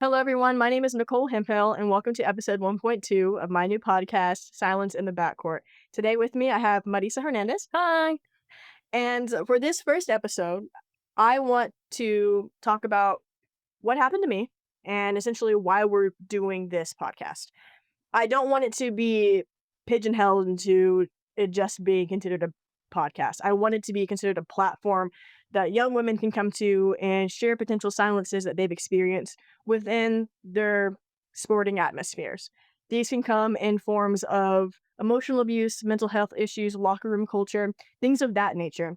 Hello, everyone. My name is Nicole Hemphill, and welcome to episode 1.2 of my new podcast, Silence in the Backcourt. Today with me, I have Marisa Hernandez. Hi. And for this first episode, I want to talk about what happened to me and essentially why we're doing this podcast. I don't want it to be pigeonholed into it just being considered a podcast. I want it to be considered a platform that young women can come to and share potential silences that they've experienced within their sporting atmospheres. These can come in forms of emotional abuse, mental health issues, locker room culture, things of that nature.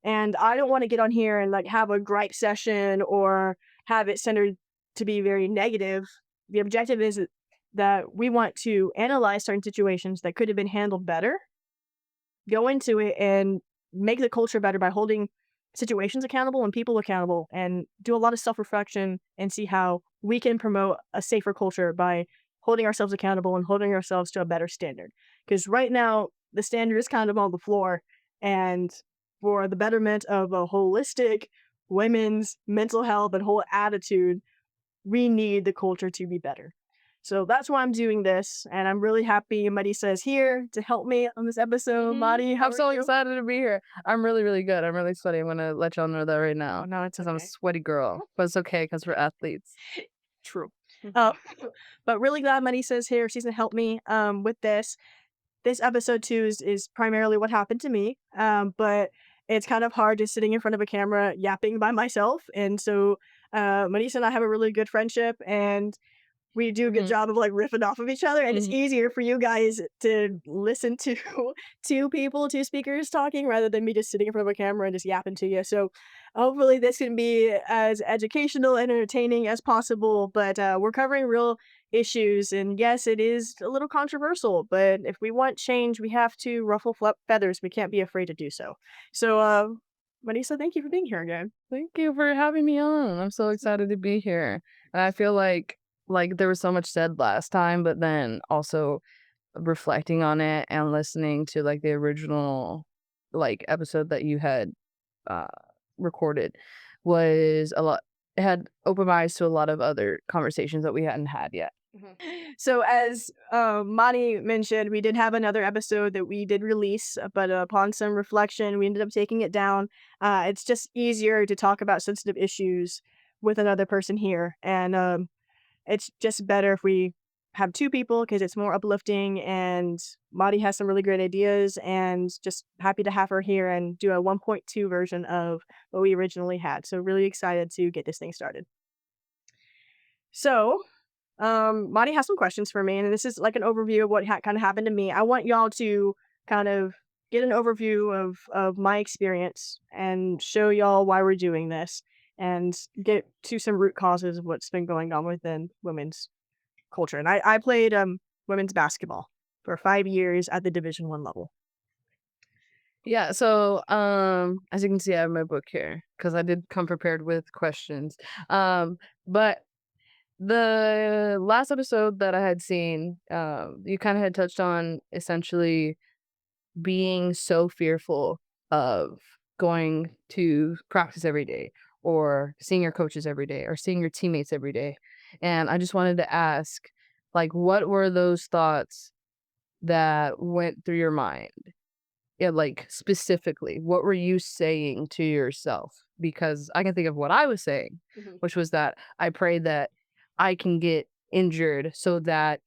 And I don't want to get on here and like have a gripe session or have it centered to be very negative. The objective is that we want to analyze certain situations that could have been handled better, go into it and make the culture better by holding situations accountable and people accountable, and do a lot of self-reflection and see how we can promote a safer culture by holding ourselves accountable and holding ourselves to a better standard. Because right now, the standard is kind of on the floor, and for the betterment of a holistic women's mental health and whole attitude, we need the culture to be better. So that's why I'm doing this, and I'm really happy Marisa is here to help me on this episode. Mari, how I'm are so you? excited to be here. I'm really, really good. I'm really sweaty. I'm gonna let y'all know that right Oh, now no, it's because I'm a okay. sweaty girl, but it's okay because we're athletes. True. Uh, but really glad Marisa is here. She's gonna help me with this. This episode too is primarily what happened to me. But it's kind of hard just sitting in front of a camera yapping by myself. And so Marisa and I have a really good friendship, and we do a good Mhm, job of, like, riffing off of each other, and it's mhm. easier for you guys to listen to 2 speakers talking rather than me just sitting in front of a camera and just yapping to you. So, hopefully, this can be as educational and entertaining as possible, but, we're covering real issues, and yes, it is a little controversial, but if we want change, we have to ruffle feathers. We can't be afraid to do so. So, Vanessa, thank you for being here again. Thank you for having me on. I'm so excited to be here, and I feel like there was so much said last time, but then also reflecting on it and listening to like the original like episode that you had uh recorded was a lot. It had opened my eyes to a lot of other conversations that we hadn't had yet. Mhm. So as Mani mentioned, we did have another episode that we did release, but upon some reflection, we ended up taking it down. It's just easier to talk about sensitive issues with another person here, and it's just better if we have 2 people because it's more uplifting. And Madi has some really great ideas, and just happy to have her here and do a 1.2 version of what we originally had. So really excited to get this thing started. So Monty has some questions for me, and this is like an overview of what kind of happened to me. I want y'all to kind of get an overview of my experience and show y'all why we're doing this, and get to some root causes of what's been going on within women's culture. And I played women's basketball for 5 years at the Division 1 level. Yeah, so as you can see, I have my book here because I did come prepared with questions. But the last episode that I had seen, you kind of had touched on essentially being so fearful of going to practice every day or seeing your coaches every day or seeing your teammates every day. And I just wanted to ask, like, what were those thoughts that went through your mind? Yeah, like specifically, what were you saying to yourself? Because I can think of what I was saying, Mhm. which was that I pray that I can get injured so that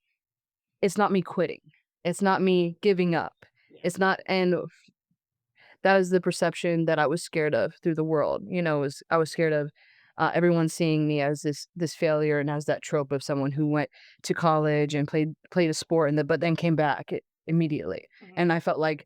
it's not me quitting. It's not me giving up. Yeah. It's not, and that is the perception that I was scared of through the world. Was I was scared of everyone seeing me as this failure and as that trope of someone who went to college and played a sport but then came back immediately. Mhm. And I felt like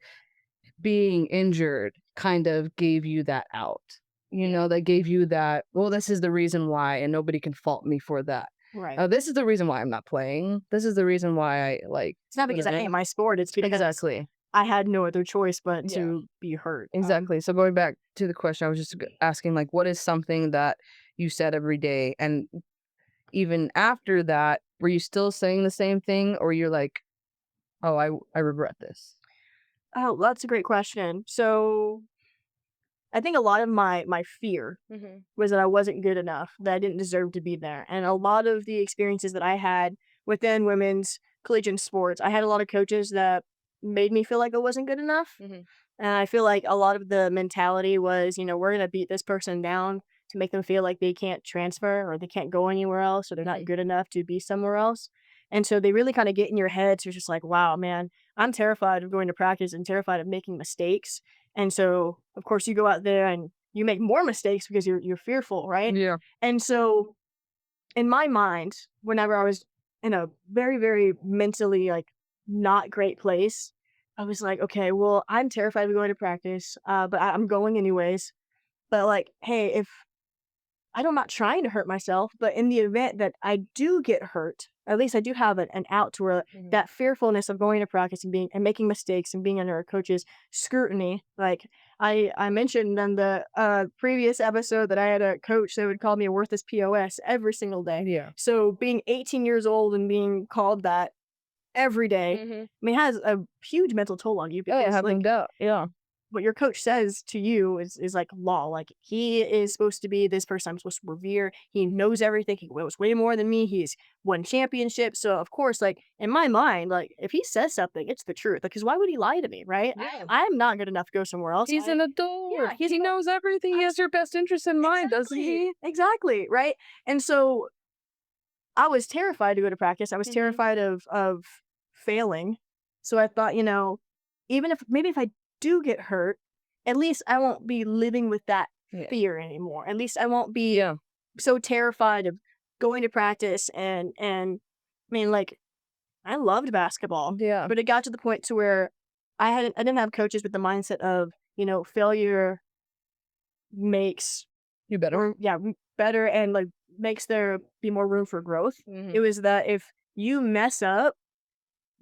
being injured kind of gave you that out. Yeah. That gave you that, well, this is the reason why, and nobody can fault me for that. Right. This is the reason why I'm not playing. This is the reason why I like It's not because I hate my sport. It's because exactly. I had no other choice but Yeah. to be hurt. Exactly. So going back to the question, I was just asking, like, what is something that you said every day? And even after that, were you still saying the same thing? Or you're like, oh, I regret this? Oh, that's a great question. So I think a lot of my fear Mhm. was that I wasn't good enough, that I didn't deserve to be there. And a lot of the experiences that I had within women's collegiate sports, I had a lot of coaches that made me feel like I wasn't good enough. Mhm. And I feel like a lot of the mentality was, we're gonna beat this person down to make them feel like they can't transfer or they can't go anywhere else or they're not Mhm. good enough to be somewhere else. And so they really kind of get in your head. So it's just like, wow, man, I'm terrified of going to practice and terrified of making mistakes. And so, of course, you go out there and you make more mistakes because you're fearful, right? Yeah. And so, in my mind, whenever I was in a very, very mentally like not great place, I was like, okay, well, I'm terrified of going to practice, but I'm going anyways. But like, hey, if I'm not trying to hurt myself, but in the event that I do get hurt, at least I do have an out to where Mhm. that fearfulness of going to practice and being and making mistakes and being under a coach's scrutiny. Like I mentioned in the previous episode that I had a coach that would call me a worthless POS every single day. Yeah. So being 18 years old and being called that every day, Mhm. I mean, has a huge mental toll on you Oh, I because have no like doubt. Yeah. what your coach says to you is like law. Like he is supposed to be this person I'm supposed to revere. He knows everything. He knows way more than me. He's won championships. So of course, like in my mind, like if he says something, it's the truth. Because why would he lie to me, right? Yeah. I'm not good enough to go somewhere else. He's an adult. Yeah, he's He not. knows everything. He has your best interest in mind, doesn't Exactly, he? exactly, right. And so I was terrified to go to practice. I was Mhm. terrified of failing. So I thought, even if maybe if I do get hurt, at least I won't be living with that Yeah. fear anymore. At least I won't be Yeah. so terrified of going to practice and I mean like I loved basketball, Yeah. but it got to the point to where I didn't have coaches with the mindset of, failure makes You better. or yeah, better and, like, makes there be more room for growth. It Mhm. was that if you mess up,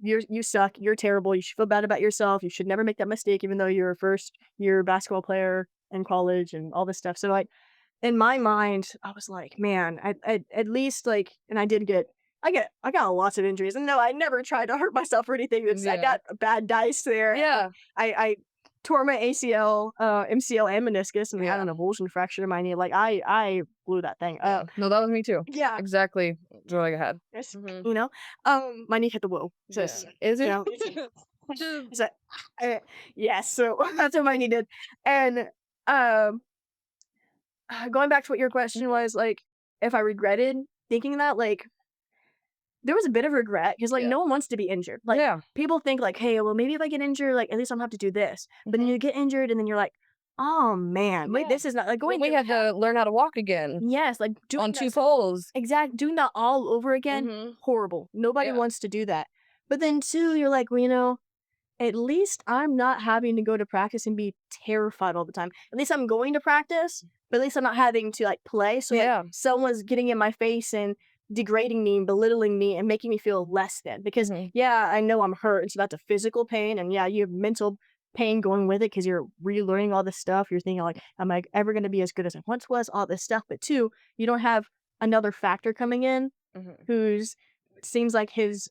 you suck, you're terrible, you should feel bad about yourself, you should never make that mistake even though you're a first-year basketball player in college and all this stuff. So, like, in my mind, I was like, "Man, at least, like" and I got lots of injuries, and no, I never tried to hurt myself or anything, it's I Yeah. got bad dice there. Yeah. I tore my ACL, MCL, and meniscus, and I had Yeah. an avulsion fracture in my knee, like, I blew that thing Yeah. up. No, that was me too. Yeah. Exactly what I had. Yes, Mhm. you know? My knee hit the wall, so Yeah. it's Is you it? know, it's a uh, yes, so that's what my knee did, and, um going back to what your question Mhm. was, like, if I regretted thinking that, like, there was a bit of regret because, like, Yeah. no one wants to be injured. Like, Yeah. people think, like, "Hey, well, maybe if I get injured, like, at least I don't have to do this." But then Mhm. you get injured, and then you're like, "Oh, man, wait, Yeah. this is not" like, Then going we through had to learn how to walk again yes, like, doing on that 2 poles. doing that all over again, Mhm. horrible. Nobody Yeah. wants to do that. But then too, you're like, "Well, at least I'm not having to go to practice and be terrified all the time. At least I'm going to practice, but at least I'm not having to like play. So like Yeah. someone's getting in my face and degrading me and belittling me and making me feel less than. Because Mhm. yeah, I know I'm hurt, and so that's a physical pain, and yeah, you have mental pain going with it because you're relearning all this stuff. You're thinking like, am I ever going to be as good as I once was? All this stuff, but two, you don't have another factor coming in Mhm. who's seems like his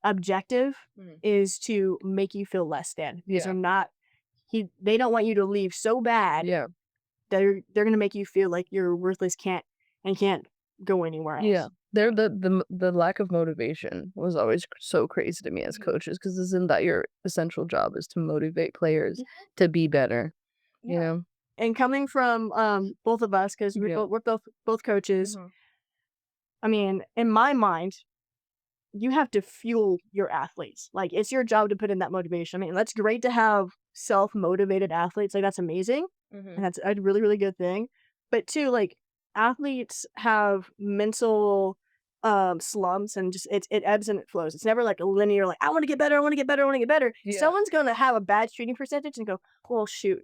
objective Mhm. is to make you feel less than because Yeah. they're not they don't want you to leave so bad Yeah. that they're gonna make you feel like you're worthless, can't go anywhere Yeah. else. There the lack of motivation was always so crazy to me as Mhm. coaches because 'cause isn't that your essential job is to motivate players Yeah, to be better, you yeah. know? And coming from both of us, because Yeah. we're both coaches, Mhm. I mean, in my mind, you have to fuel your athletes. Like it's your job to put in that motivation. I mean, that's great to have self-motivated athletes. Like that's amazing. And Mhm. that's a really, really good thing. But two, like athletes have mental slumps and just it ebbs and it flows. It's never like a linear, like, I want to get better, I want to get better, I want to get better. Yeah. Someone's gonna have a bad shooting percentage and go, well, shoot.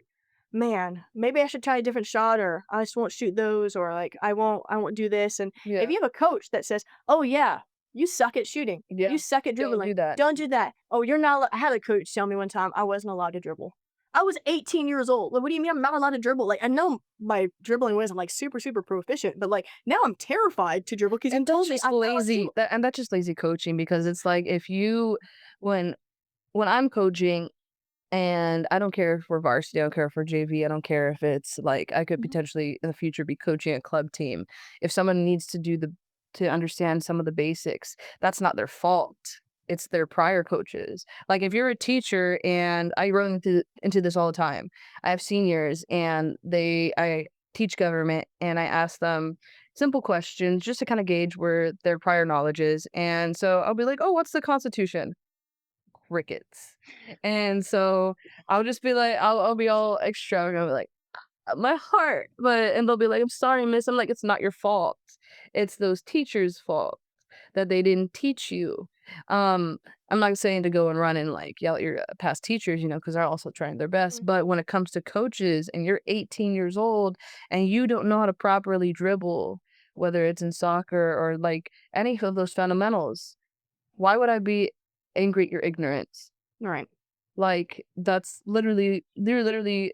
Man, maybe I should try a different shot, or I just won't shoot those, or like I won't do this. And if Yeah. you have a coach that says, oh yeah, you suck at shooting. You Yeah. suck at Don't dribbling. do that. Don't do that. Oh, you're not. I had a coach tell me one time I wasn't allowed to dribble. I was 18 years old. Like, what do you mean I'm not allowed to dribble? Like, I know my dribbling wasn't like super, super proficient, but like now I'm terrified to dribble because you And that's told me just I'm not allowed to lazy dribble. and that's just lazy coaching because it's like if you when when I'm coaching And I don't care if we're varsity, I don't care if we're JV, I don't care if it's like I could Mhm. potentially in the future be coaching a club team. If someone needs to understand some of the basics, that's not their fault. It's their prior coaches. Like if you're a teacher and I run into this all the time. I have seniors and I teach government and I ask them simple questions just to kind of gauge where their prior knowledge is. And so I'll be like, "Oh, what's the Constitution?" Crickets. And so I'll just be like, I'll be all extravagant, I'll be like, my heart," and they'll be like, "I'm sorry, miss." I'm like, "It's not your fault. It's those teachers' fault that they didn't teach you." Um, I'm not saying to go and run and like yell at your past teachers, because they're also trying their best. Mhm. But when it comes to coaches and you're 18 years old and you don't know how to properly dribble, whether it's in soccer or like any of those fundamentals, why would I be angry at your ignorance? Right. Like, that's literally they're literally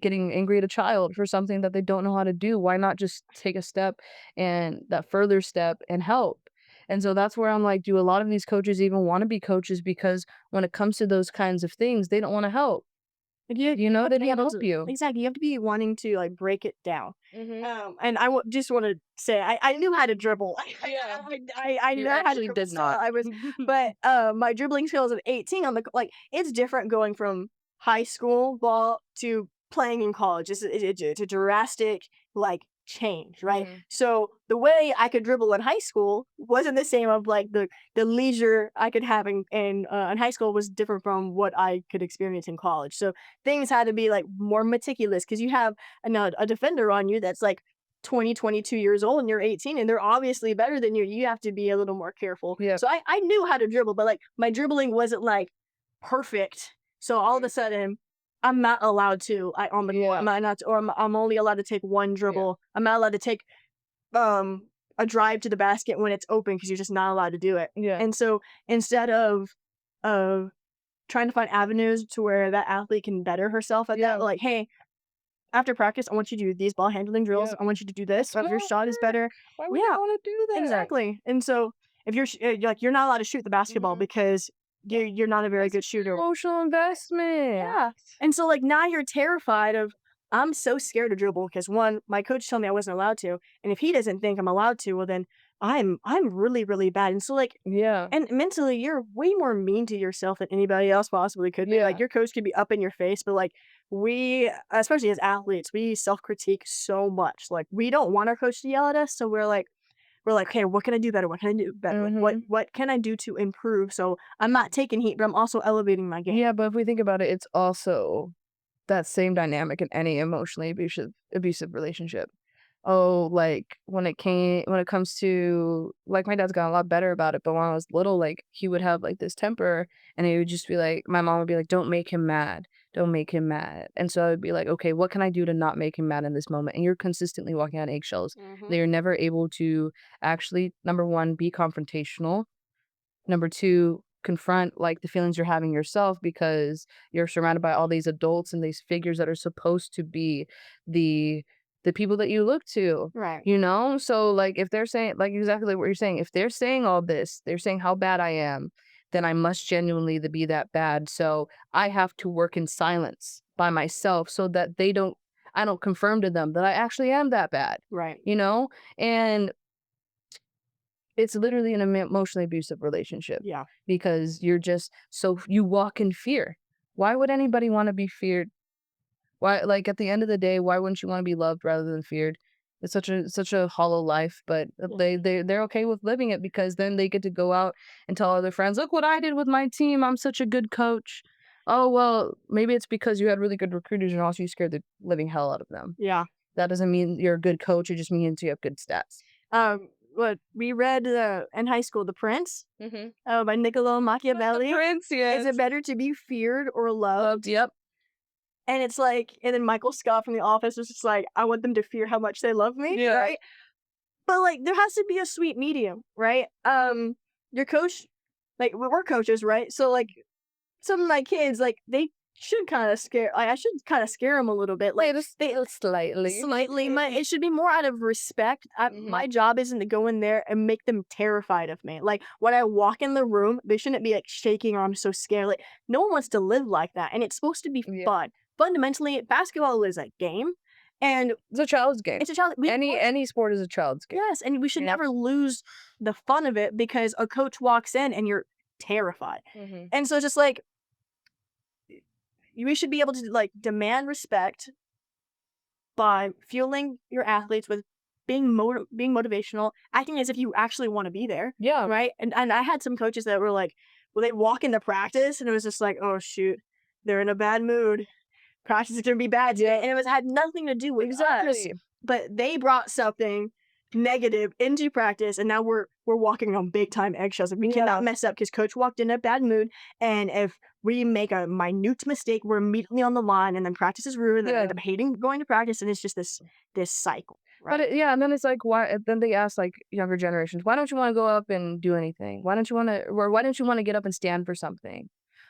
getting angry at a child for something that they don't know how to do. Why not just take a step and that further step and help? And so that's where I'm like, do a lot of these coaches even wanna be coaches? Because when it comes to those kinds of things, they don't wanna help. Like, you have They to don't be wanna able help to you. exactly, you have to be wanting to, like, break it down. Mhm. And just wanna say I knew how to dribble. Yeah. I You know how to actually dribble did still, not. my dribbling skills at 18 on the like, it's different going from high school ball to playing in college. It's a drastic, like, change, right? Mhm. So, the way I could dribble in high school wasn't the same of, like, the leisure I could have in high school was different from what I could experience in college. So, things had to be, like, more meticulous because you have a defender on you that's, like, 20, 22 years old and you're 18 and they're obviously better than you. You have to be a little more careful. Yep. So I knew how to dribble, but, like, my dribbling wasn't, like, perfect. So all of a Mhm. sudden, I'm not allowed to on the court. Yeah. I'm only allowed to take one Yeah. dribble. I'm not allowed to take um a drive to the basket when it's open because you're just not allowed to do it. Yeah. And so instead of trying to find avenues to where that athlete can better herself at that, Yeah. like, hey, after practice, I want you to do these ball handling drills. Yeah. I want you to do That's this. If your smart shot is work. better, Why would I yeah, wanna do that? exactly. And so if you're not allowed to shoot the basketball Mhm. because you're not a very That's good shooter. emotional investment. Yeah. And so, like, now you're terrified of I'm so scared to dribble because 1, my coach told me I wasn't allowed to, and if he doesn't think I'm allowed to, well, then I'm really, really bad. And so, like, Yeah. and mentally, you're way more mean to yourself than anybody else possibly could be. Like, Yeah. your coach could be up in your face, but, like, we, especially as athletes, we self-critique so much. Like, we don't want our coach to yell at us, so we're like, "Okay, what can I do better? What can I do better? Like, what Mhm. what can I do to improve?" So, I'm not taking heat, but I'm also elevating my game. Yeah, but if we think about it, it's also that same dynamic in any emotionally abusive relationship. Oh, like, when it comes to like, my dad's gotten a lot better about it, but when I was little, like, he would have, like, this temper, and he would just be like my mom would be like, "Don't make him mad. Don't make him mad." And so I would be like, "Okay, what can I do to not make him mad in this moment?" And you're consistently walking on eggshells. Mhm. They're never able to actually, number 1, be confrontational. Number 2, confront, like, the feelings you're having yourself because you're surrounded by all these adults and these figures that are supposed to be the the people that you look to, Right. you know? So, like, if they're saying like, exactly what you're saying, if they're saying all this, they're saying how bad I am, then I must genuinely be that bad, so I have to work in silence by myself so that I don't confirm to them that I actually am that bad, Right. you know? And it's literally an emotionally abusive relationship Yeah. because you walk in fear. Why would anybody wanna be feared? Why like, at the end of the day, why wouldn't you wanna be loved rather than feared? It's such a hollow life, but Mhm. they're okay with living it because then they get to go out and tell other friends, "Look what I did with my team. I'm such a good coach." Oh, well, maybe it's because you had really good recruiters and also you scared the living hell out of them. Yeah. That doesn't mean you're a good coach, it just means you have good stats. What we read, in high school, The Prince, Mhm. by Niccolo The Machiavelli. prince, Is it yes. better to be feared or loved? Loved, yep. And it's like and then Michael Scott from The Office was just like, "I want them to fear how much they love me," Yeah. right? But, like, there has to be a sweet medium, right? Your coach like, we're coaches, right? So, like, some of my kids, like, should kinda scare I should kinda scare them a little bit, like, Wait, just they slightly. slightly, my it should be more out of respect. Mhm. My job isn't to go in there and make them terrified of me. Like, when I walk in the room, they shouldn't be, like, shaking or I'm so scared, like, no one wants to live like that, and it's supposed to be Yeah. fun. Fundamentally, basketball is a game, and It's a child's game. it's a child we Any sport is a child's game. yes, and we should Yep. never lose the fun of it because a coach walks in and you're terrified. Mhm. And so it's just like, we should be able to, like, demand respect by fueling your athletes with being motivational, acting as if you actually wanna be there, Yeah. right? And I had some coaches that were like, well, they'd walk into practice and it was just like, "Oh, shoot, they're in a bad mood. Practice is gonna be bad today," and it was had nothing to do with us, Exactly. but they brought something negative into practice, and now we're walking on big time eggshells, and we Yeah. cannot mess up because coach walked in a bad mood, and if we make a minute mistake, we're immediately on the line, and then practice is ruined, and I Yeah. end up hating going to practice, and it's just this cycle, But right? yeah, and then it's like, why? Then they ask like younger generations, why don't you want to go up and do anything? Why don't you want to, or why don't you want to get up and stand for something?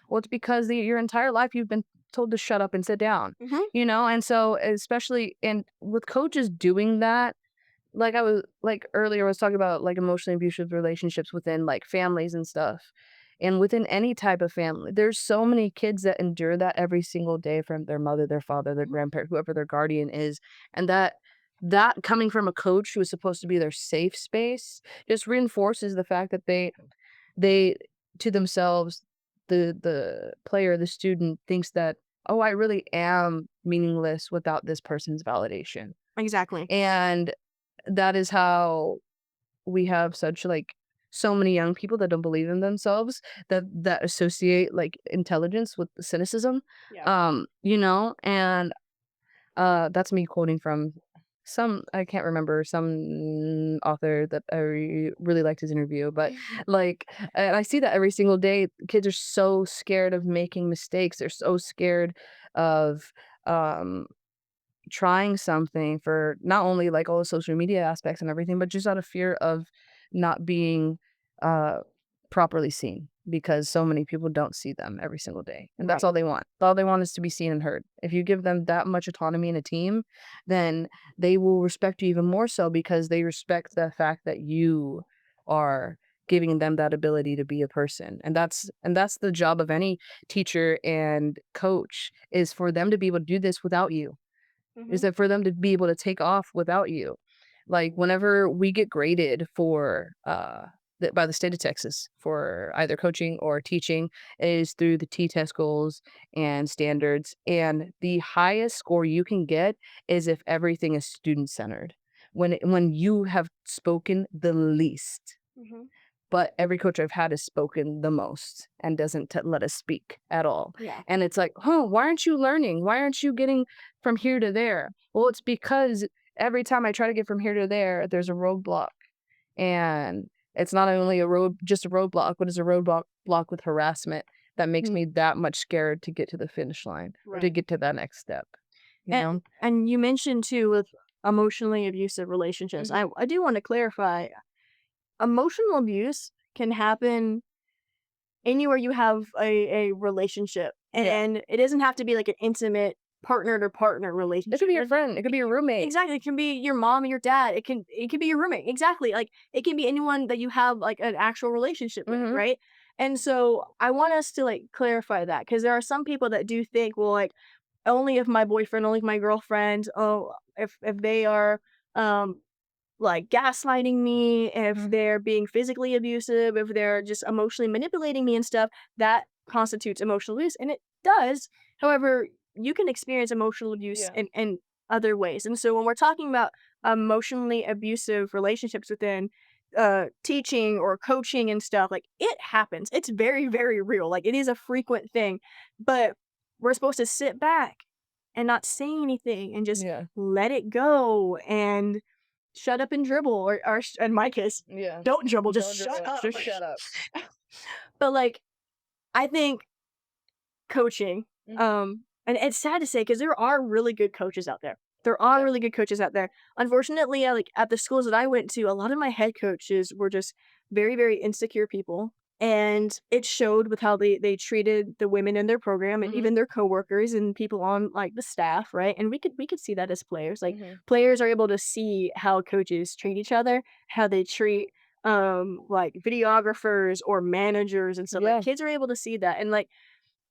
Well, it's because your entire life you've been told to shut up and sit down, Mhm. and so especially and with coaches doing that, like I was like earlier, I was talking about like emotionally abusive relationships within like families and stuff. And within any type of family, there's so many kids that endure that every single day from their mother, their father, their Mhm. grandparent, whoever their guardian is. And that coming from a coach who is supposed to be their safe space just reinforces the fact that they to themselves, the player, the student thinks that, oh, I really am meaningless without this person's validation. Exactly. And that is how we have such like so many young people that don't believe in themselves that associate like intelligence with cynicism. Yeah. And that's me quoting from some I can't remember some author that I really liked his interview, but like and I see that every single day. Kids are so scared of making mistakes. They're so scared of um trying something for not only like all the social media aspects and everything, but just out of fear of not being uh properly seen because so many people don't see them every single day. And that's Right. all they want. All they want is to be seen and heard. If you give them that much autonomy in a team, then they will respect you even more so because they respect the fact that you are giving them that ability to be a person. And that's the job of any teacher and coach is for them to be able to do this without you, is Mhm. that for them to be able to take off without you. Like, whenever we get graded for, by the state of Texas for either coaching or teaching is through the T-test goals and standards, and the highest score you can get is if everything is student-centered. When you have spoken the least. Mhm. But every coach I've had has spoken the most and doesn't let us speak at all. Yeah. And it's like, "Oh, why aren't you learning? Why aren't you getting from here to there?" Well, it's because every time I try to get from here to there, there's a roadblock. And it's not only just a roadblock, but it's a roadblock with harassment that makes Mhm. me that much scared to get to the finish line or to Right. get to that next step, you And know? and you mentioned too with emotionally abusive relationships. Mhm. I do want to clarify, emotional abuse can happen anywhere you have a relationship. Yeah. And it doesn't have to be like an intimate partner to partner It could relationship. be your friend, it could be your roommate. Exactly. It can be your mom and your dad. It can be your roommate. Exactly. Like it can be anyone that you have like an actual relationship with, Mhm. right? And so I want us to like clarify that because there are some people that do think, well, like only if my boyfriend, only if my girlfriend, oh, if they are um like gaslighting me, if Mhm. they're being physically abusive, if they're just emotionally manipulating me and stuff, that constitutes emotional abuse. And it does. However, you can experience emotional abuse Yeah. in other ways. And so when we're talking about emotionally abusive relationships within teaching or coaching and stuff, like it happens. It's very, very real. Like it is a frequent thing. But we're supposed to sit back and not say anything and just Yeah. let it go and shut up and dribble or in my case, Yeah. don't dribble, just Don't shut dribble. up. Just shut up. But, like, I think coaching, Mhm. and it's sad to say because there are really good coaches out there. There are Yeah. really good coaches out there. Unfortunately, like, at the schools that I went to, a lot of my head coaches were just very, very insecure people, And it showed with how they treated the women in their program and Mhm. even their coworkers and people on, like, the staff, right? And we could see that as players, like, Mhm. players are able to see how coaches treat each other, how they treat, like, videographers or managers and stuff, like, Yeah. kids are able to see that, and, like,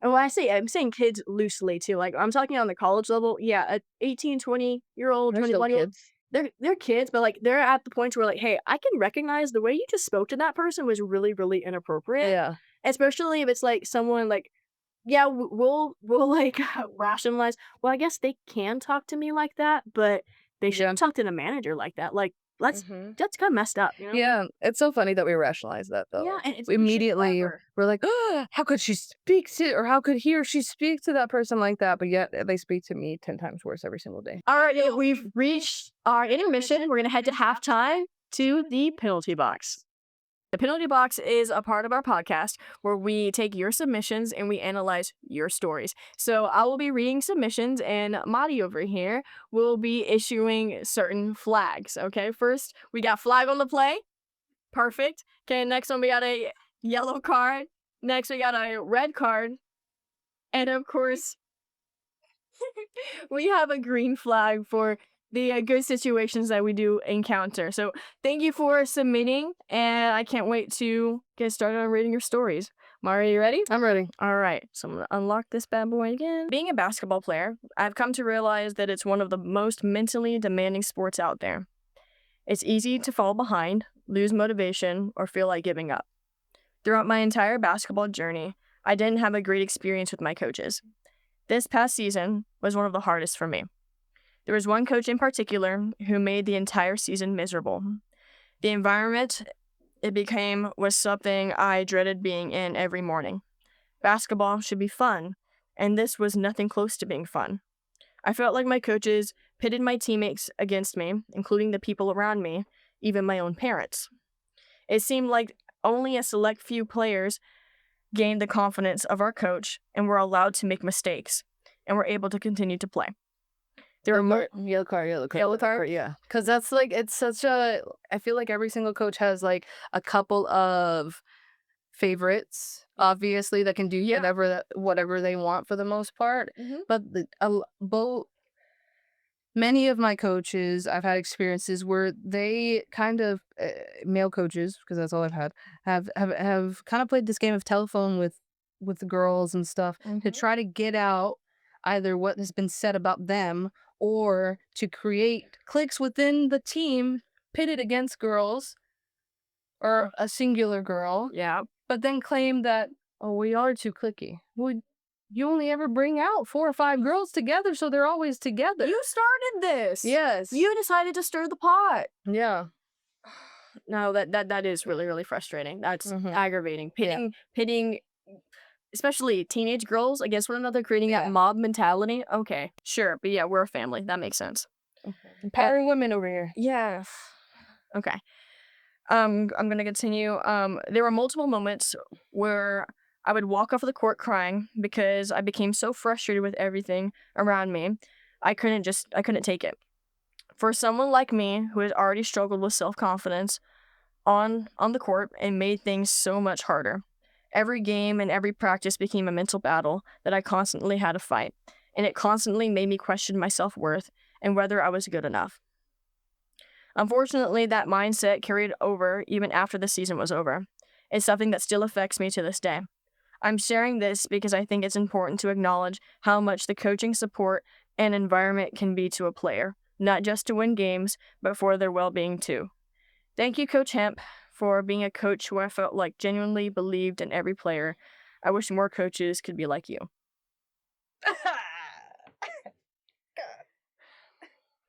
and when I say I'm saying kids loosely too, like, I'm talking on the college level, yeah, a 18, 20-year-old, They're still 21-year-old, kids. they're kids, but, like, they're at the point where, like, "Hey, I can recognize the way you just spoke to that person was really, really inappropriate." Yeah. Especially if it's, like, someone, like, yeah, we'll, like, rationalize, "Well, I guess they can talk to me like that, but they Yeah. shouldn't talk to the manager like that." Like, let's Mhm. that's kinda messed up, you know? Yeah, it's so funny that we rationalize that Yeah, though. and it's We we should immediately never. we're like, "Oh, how could she speak to or how could he or she speak to that person like that?" But yet they speak to me 10 times worse every single day. Alright, yeah, we've reached our intermission. We're gonna head to halftime to the penalty box. The penalty box is a part of our podcast where we take your submissions and we analyze your stories. So I will be reading submissions, and Madi over here will be issuing certain flags. Okay, first we got flag on the play. Perfect. Okay, next one we got a yellow card. Next we got a red card. And of course, we have a green flag for the good situations that we do encounter. So thank you for submitting, and I can't wait to get started on reading your stories. Mari, you ready? I'm ready. All right, so I'm gonna unlock this bad boy again. Being a basketball player, I've come to realize that it's one of the most mentally demanding sports out there. It's easy to fall behind, lose motivation, or feel like giving up. Throughout my entire basketball journey, I didn't have a great experience with my coaches. This past season was one of the hardest for me. There was one coach in particular who made the entire season miserable. The environment it became was something I dreaded being in every morning. Basketball should be fun, and this was nothing close to being fun. I felt like my coaches pitted my teammates against me, including the people around me, even my own parents. It seemed like only a select few players gained the confidence of our coach and were allowed to make mistakes and were able to continue to play. There were Yellow card, yellow card, yellow card. yeah. Because that's like it's such a I feel like every single coach has like a couple of favorites, obviously, that can do Yeah. whatever they want for the most part. Mhm. But both many of my coaches, I've had experiences where they kind of male coaches, because that's all I've had, have kind of played this game of telephone with the girls and stuff to Mhm. try to get out either what has been said about them or to create cliques within the team pitted against girls or a singular girl, Yeah. but then claim that, oh, we are too clicky. Well, you only ever bring out 4 or 5 girls together, so they're always together. You started this. Yes. You decided to stir the pot. Yeah. No, that is really, really frustrating. That's Mhm. aggravating. Yeah. Pitting especially teenage girls against one another, creating that Yeah. mob mentality. Okay, sure, but yeah, we're a family. That makes sense. Empowering women over here. Yeah. Okay. I'm gonna continue. There were multiple moments where I would walk off the court crying because I became so frustrated with everything around me. I couldn't take it. For someone like me who had already struggled with self-confidence on the court and made things so much harder. Every game and every practice became a mental battle that I constantly had to fight, and it constantly made me question my self-worth and whether I was good enough. Unfortunately, that mindset carried over even after the season was over. It's something that still affects me to this day. I'm sharing this because I think it's important to acknowledge how much the coaching support and environment can be to a player, not just to win games, but for their well being too. Thank you, Coach Hemp, for being a coach who I felt like genuinely believed in every player. I wish more coaches could be like you.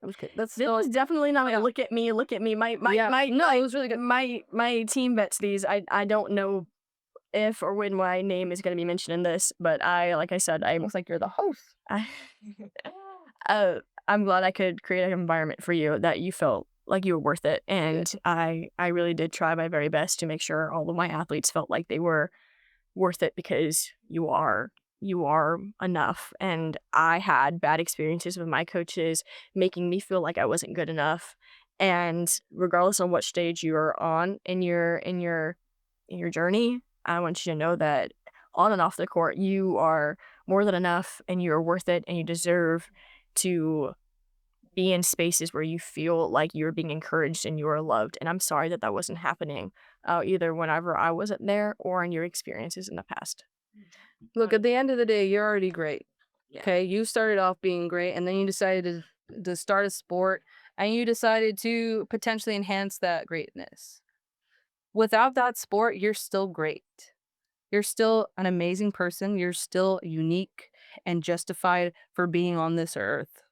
That was good. That's This so was definitely not a look at me, look at me. yeah. No, it was really good. My team vets these. I don't know if or when my name is going to be mentioned in this, but like I said, Looks like you're the host. I, uh, I'm glad I could create an environment for you that you felt like you were worth it, and I really did try my very best to make sure all of my athletes felt like they were worth it because you are enough. And I had bad experiences with my coaches making me feel like I wasn't good enough. And regardless on what stage you're on in your journey, I want you to know that on and off the court, you are more than enough and you're worth it and you deserve to be in spaces where you feel like you're being encouraged and you are loved. And I'm sorry that that wasn't happening either whenever I wasn't there or in your experiences in the past. Look, at the end of the day, you're already great. Yeah. Okay, you started off being great, and then you decided to start a sport, and you decided to potentially enhance that greatness. Without that sport, you're still great. You're still an amazing person. You're still unique and justified for being on this earth.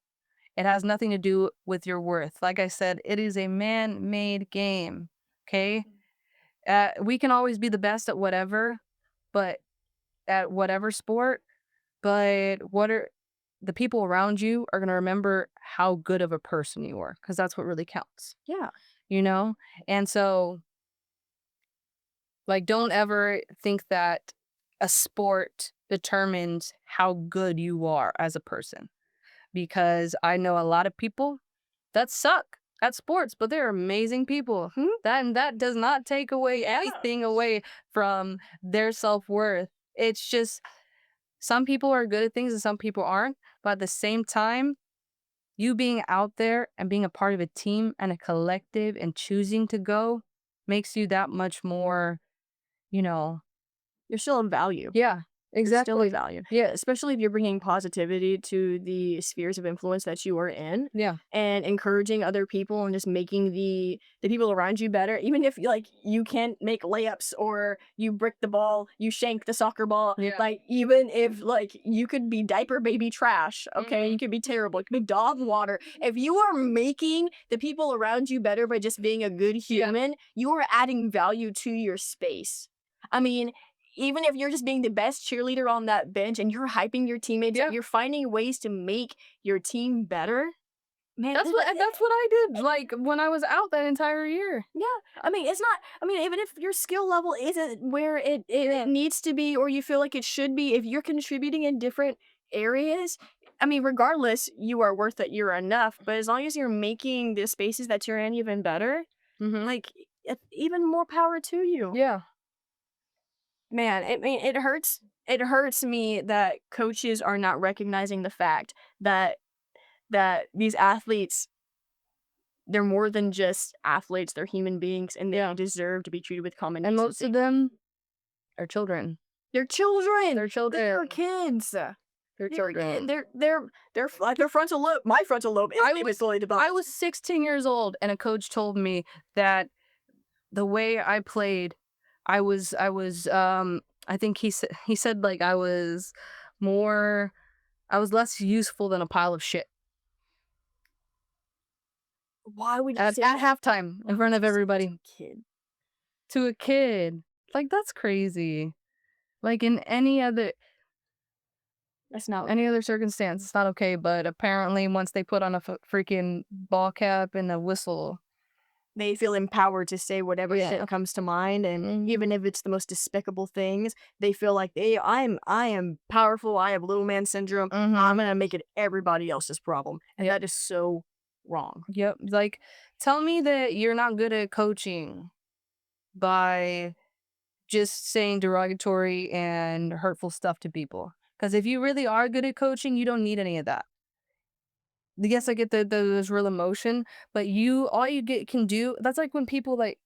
It has nothing to do with your worth. Like I said, it is a man-made game. Okay, we can always be the best at whatever, but at whatever sport. But what are the people around you are gonna remember how good of a person you are, because that's what really counts, Yeah. you know? And so, like, don't ever think that a sport determines how good you are as a person, because I know a lot of people that suck at sports, but they're amazing people. Hmm? That does not take away Yeah. anything away from their self-worth. It's just some people are good at things and some people aren't, but at the same time, you being out there and being a part of a team and a collective and choosing to go makes you that much more, you know. You're still of value. Yeah, You're still of exactly. value, Yeah, especially if you're bringing positivity to the spheres of influence that you are in yeah, and encouraging other people and just making the people around you better. Even if like you can't make layups or you brick the ball, you shank the soccer ball, yeah. like even if like you could be diaper baby trash, okay? You Mhm. could be terrible. It could be dog water. If you are making the people around you better by just being a good Yeah, human, you are adding value to your space. I mean, even if you're just being the best cheerleader on that bench and you're hyping your teammates up, yeah. you're finding ways to make your team better. Man, That's what I did, like, when I was out that entire year. yeah. I mean, it's not. I mean, even if your skill level isn't where it needs to be, or you feel like it should be, if you're contributing in different areas, I mean, regardless, you are worth it. You're enough. But as long as you're making the spaces that you're in even better, Mhm. like even more power to you. Yeah. Man, I mean, it hurts me that coaches are not recognizing the fact that these athletes, they're more than just athletes, they're human beings, and they Yeah. deserve to be treated with common And most of decency. them are children. They're children! They're They're children. kids! They're They're ki children. their frontal lobe my frontal lobe isn't I even was fully I developed. was 16 years old, and a coach told me that the way I played, I think he said, like, more I was less useful than a pile of shit Why would you at say at that? halftime Why in would front of you say that to everybody a kid? to a kid. Like, that's crazy. Like, in That's not any other circumstance, it's not okay, but apparently once they put on a freaking ball cap and a whistle. they feel empowered to say whatever Yeah. shit comes to mind, and Mhm. even if it's the most despicable things, they feel like I am powerful, I have little man syndrome, I'm Mhm. gonna make it everybody else's problem, and Yep. that is so wrong. Yep. Like, tell me that you're not good at coaching by just saying derogatory and hurtful stuff to people. Because if you really are good at coaching, you don't need any of that. Yes, I get that there's real emotion, but all you get can do. That's like when people like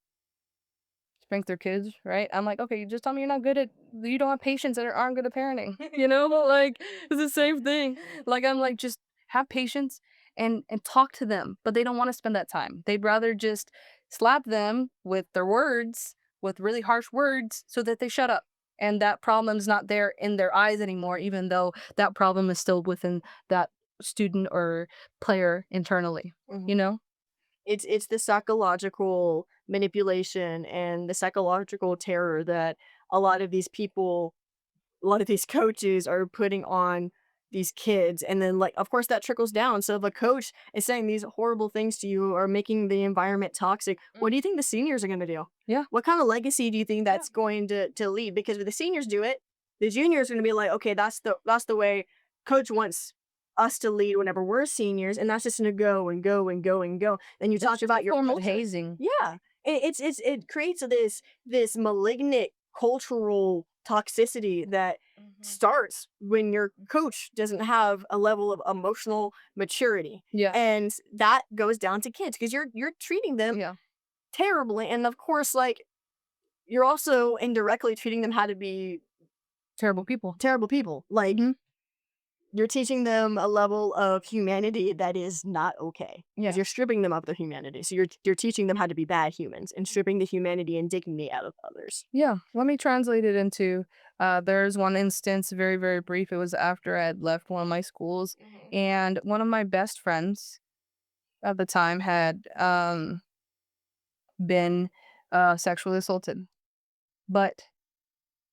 spank their kids, right? I'm like, okay, just tell me you don't have patience and aren't good at parenting. You know, like it's the same thing. Like I'm like, just have patience and talk to them, but they don't want to spend that time. They'd rather just slap them with their words, with really harsh words, so that they shut up. And that problem's not there in their eyes anymore, even though that problem is still within that student or player internally. Mhm. You know? It's the psychological manipulation and the psychological terror that a lot of these people a lot of these coaches are putting on these kids, and then like of course that trickles down. So if a coach is saying these horrible things to you or making the environment toxic, what do you think the seniors are going to do? Yeah. What kind of legacy do you think Yeah. that's going to lead? Because if the seniors do it, the juniors are going to be like, okay, that's the way coach wants us to lead whenever we're seniors, and that's just going to go and go and go and go. Then you It's talk just a about your form of culture. hazing. Yeah, it creates this malignant cultural toxicity that Mhm. starts when your coach doesn't have a level of emotional maturity. Yeah. And that goes down to kids because you're treating them Yeah. terribly. And of course, like you're also indirectly treating them how to be Terrible people. terrible people. Like Mhm. you're teaching them a level of humanity that is not okay because Yeah. you're stripping them of their humanity. So you're teaching them how to be bad humans and stripping the humanity and dignity out of others. Yeah. Let me translate it into there's one instance, very, very brief. It was after I had left one of my schools, Mhm. and one of my best friends at the time had been sexually assaulted. But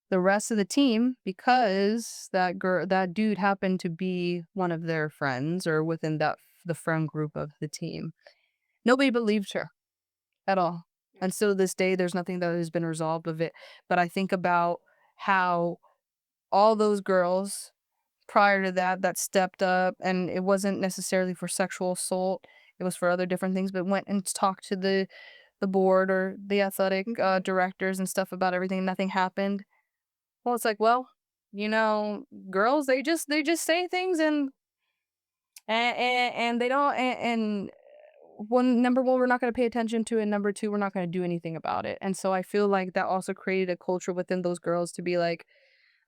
the rest of the team, because that dude happened to be one of their friends or within the friend group of the team, nobody believed her at all. And still to this day, there's nothing that has been resolved of it. But I think about how all those girls prior to that stepped up, and it wasn't necessarily for sexual assault, it was for other different things, but went and talked to the board or the athletic Mhm. directors and stuff about everything. Nothing happened. Well, it's like, well, girls, they just say things, and they don't, and one number one, we're not going to pay attention to it. And number two, we're not going to do anything about it. And so I feel like that also created a culture within those girls to be like,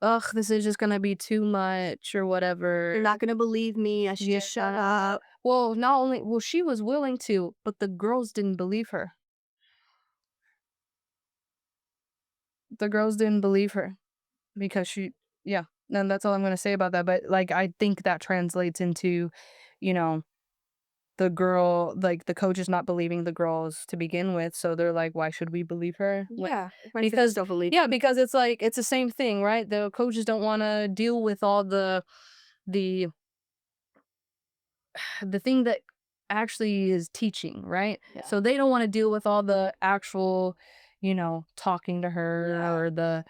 ugh, this is just going to be too much or whatever. You're not gonna believe me. I should Yeah. just shut up. Well, not only, well, she was willing to, but the girls didn't believe her. The girls didn't believe her because yeah. And that's all I'm going to say about that. But like, I think that translates into, you know, the coach is not believing the girls to begin with, so they're like, "Why should we believe her?" Yeah, my sister Because still believes. yeah, because it's like it's the same thing, right? The coaches don't wanna deal with all the the thing that actually is teaching, right? Yeah, So they don't wanna deal with all the actual, talking to her yeah, or the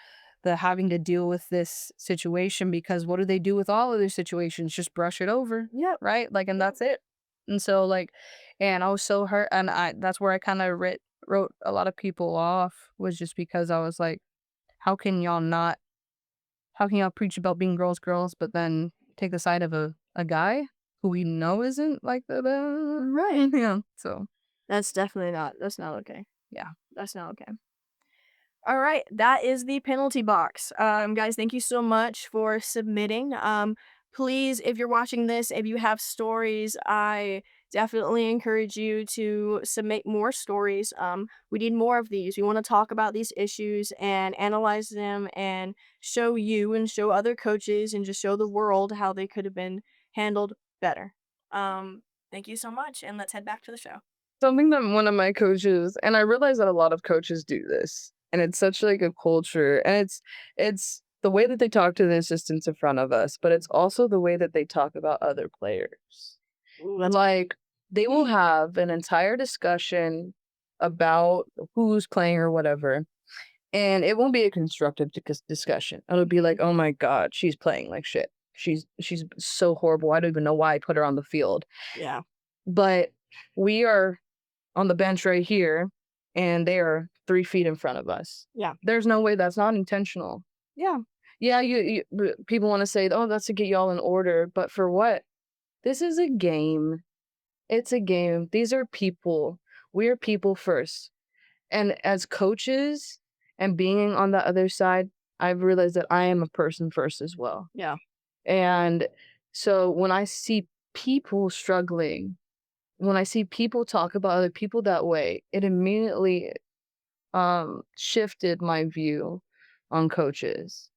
having to deal with this situation because what do they do with all of their situations? Just brush it over, yep, right? Like, and yep. that's it. And so, like, and I was so hurt, and that's where I kinda wrote a lot of people off, was just because I was like, "How can y'all not how can y'all preach about being girls, girls, but then take the side of a guy who we know isn't like the" Right. yeah, so, That's definitely not. That's not okay. yeah. That's not okay. All right, that is the penalty box. Guys, thank you so much for submitting. Please, if you're watching this, if you have stories, I definitely encourage you to submit more stories. We need more of these. We want to talk about these issues and analyze them and show you and show other coaches and just show the world how they could have been handled better. Thank you so much, and let's head back to the show. Something that one of my coaches, and I realize that a lot of coaches do this, and it's such like a culture, and it's the way that they talk to the assistants in front of us, but it's also the way that they talk about other players. Ooh, that's Like, they will have an entire discussion about who's playing or whatever, and it won't be a constructive discussion. It'll be like, "Oh my god, she's playing like shit. She's so horrible. I don't even know why I put her on the field." yeah, But we are on the bench right here, and they are 3 feet in front of us. yeah, There's no way that's not intentional. yeah, Yeah, people wanna say, "Oh, that's to get y'all in order," but for what? This is a game. It's a game. These are people. We are people first. And as coaches and being on the other side, I've realized that I am a person first as well. yeah. And so when I see people struggling, when I see people talk about other people that way, it immediately shifted my view on coaches.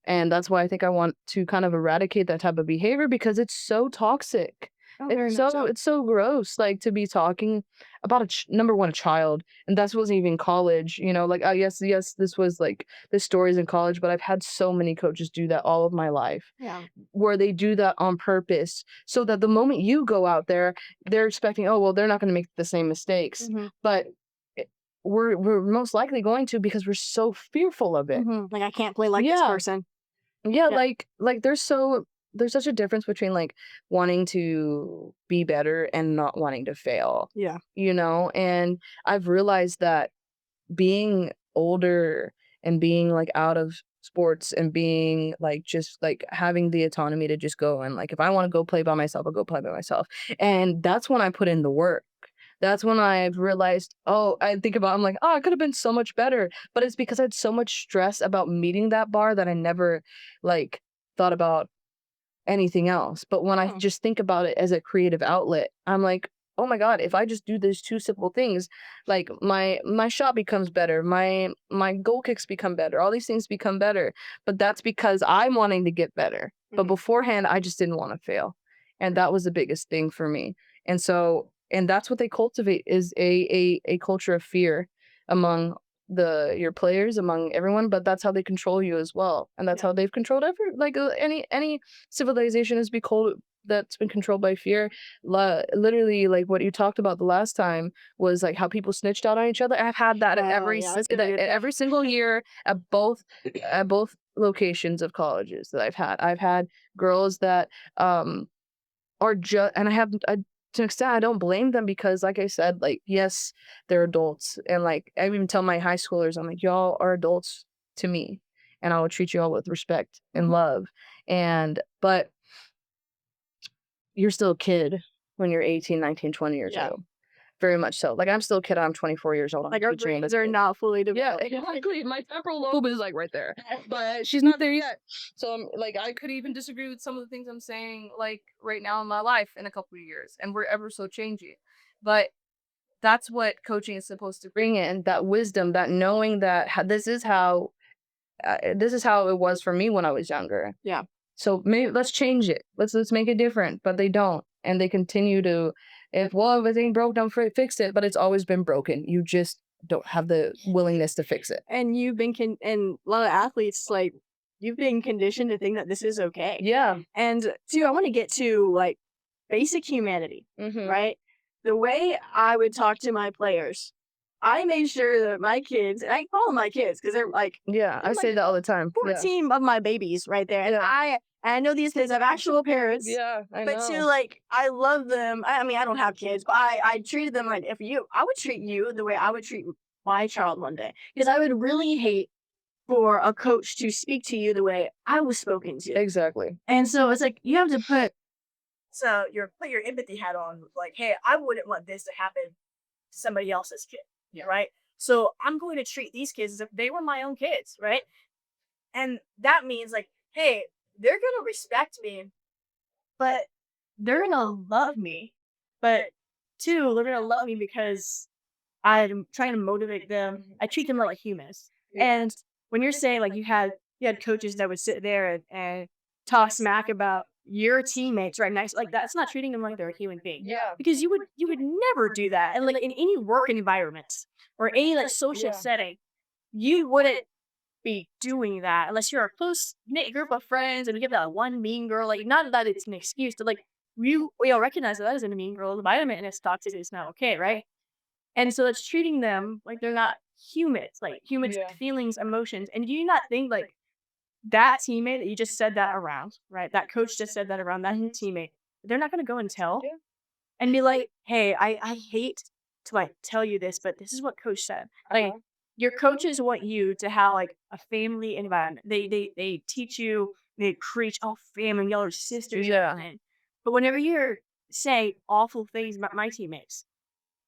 And that's why I think I want to kind of eradicate that type of behavior because it's so toxic. Oh, It's very much so so. it's so gross, like, to be talking about number one, a child, and that wasn't even college, like, yes, this was, like, this story's in college, but I've had so many coaches do that all of my life, Yeah. where they do that on purpose so that the moment you go out there, they're expecting, "Oh, well, they're not gonna make the same mistakes," Mhm. but I we're most likely going to because we're so fearful of it. Mhm. Like, I can't play like this Yeah. person. Yeah, Yeah. like, there's such a difference between, like, wanting to be better and not wanting to fail, Yeah. And I've realized that being older and being like out of sports and being like just like having the autonomy to just go and like if I want to go play by myself, I'll go play by myself. And that's when I put in the work. That's when I realized, oh, I think about I'm like, oh, I could have been so much better. But it's because I had so much stress about meeting that bar that I never like thought about anything else. But when I Hmm. just think about it as a creative outlet, I'm like, oh my God, if I just do these two simple things, like my shot becomes better, my goal kicks become better, all these things become better. But that's because I'm wanting to get better. But Mhm. beforehand, I just didn't want to fail. And that was the biggest thing for me. And so and that's what they cultivate is a culture of fear among your players among everyone, but that's how they control you as well, and that's Yeah. how they've controlled any civilization has been called that's been controlled by fear. Literally, like what you talked about the last time was like how people snitched out on each other. I've had that at Oh, yeah, that's gonna be a thing. every single year at both locations of colleges that I've had. I've had girls that are just and to an extent I don't blame them because like I said, like yes, they're adults and like I even tell my high schoolers, I'm like, y'all are adults to me and I will treat you all with respect and Mhm. love. And but you're still a kid when you're 18, 19, 20 years Yeah. old. Very much so. Like I'm still a kid, I'm 24 years old. I'm Like, our teaching you brains this are kid. not fully Yeah, developed. exactly. My temporal lobe is like right there, but she's not there yet. So like I could even disagree with some of the things I'm saying like right now in my life in a couple of years, and we're ever so changing. But that's what coaching is supposed to bring in that wisdom, that knowing that this is how it was for me when I was younger. Yeah. So maybe let's change it. Let's make it different. But they don't, and they continue to. If well, if it ain't broke, don't fix it. But it's always been broken. You just don't have the willingness to fix it. And you've been and a lot of athletes, like, you've been conditioned to think that this is okay. Yeah. And too, I wanna get to, like, basic humanity, Mhm. right? The way I would talk to my players, I made sure that my kids and I call them my kids because Yeah, I they're like say that all the time. Yeah. 14 of my babies right there, and Yeah. I know these kids have actual parents, Yeah, I but too, know. like, I love them. I mean, I don't have kids, but I treated them like if you I would treat you the way I would treat my child one day, because I would really hate for a coach to speak to you the way I was spoken to. Exactly. And so it's like you have to put your empathy hat on, like, hey, I wouldn't want this to happen to somebody else's kid. Yeah. Right. So I'm going to treat these kids as if they were my own kids, right? And that means like, hey, they're gonna respect me, but they're gonna love me. But two, they're gonna love me because I'm trying to motivate them. I treat them like humans. And when you're saying like you had coaches that would sit there and talk smack about your teammates right next, like that's not treating them like they're a human being. Yeah. Because you would never do that. And like in any work environment or any like social Yeah. setting, you wouldn't be doing that unless you're a close knit group of friends and you give that one mean girl. Like not that it's an excuse to like we all recognize that that isn't a mean girl. The vitamin and it's toxic, it's not okay, right? And so it's treating them like they're not humans, like humans Yeah. with feelings, emotions. And do you not think like that teammate that you just said that around, right? That coach just said that around that Mhm. teammate. They're not gonna go and tell Yeah. and be like, hey, I hate to like tell you this, but this is what coach said. Like Uh-huh. your coaches want you to have like a family environment. They teach you, they preach, oh family, y'all are sisters. Yeah. But whenever you're saying awful things about my teammates,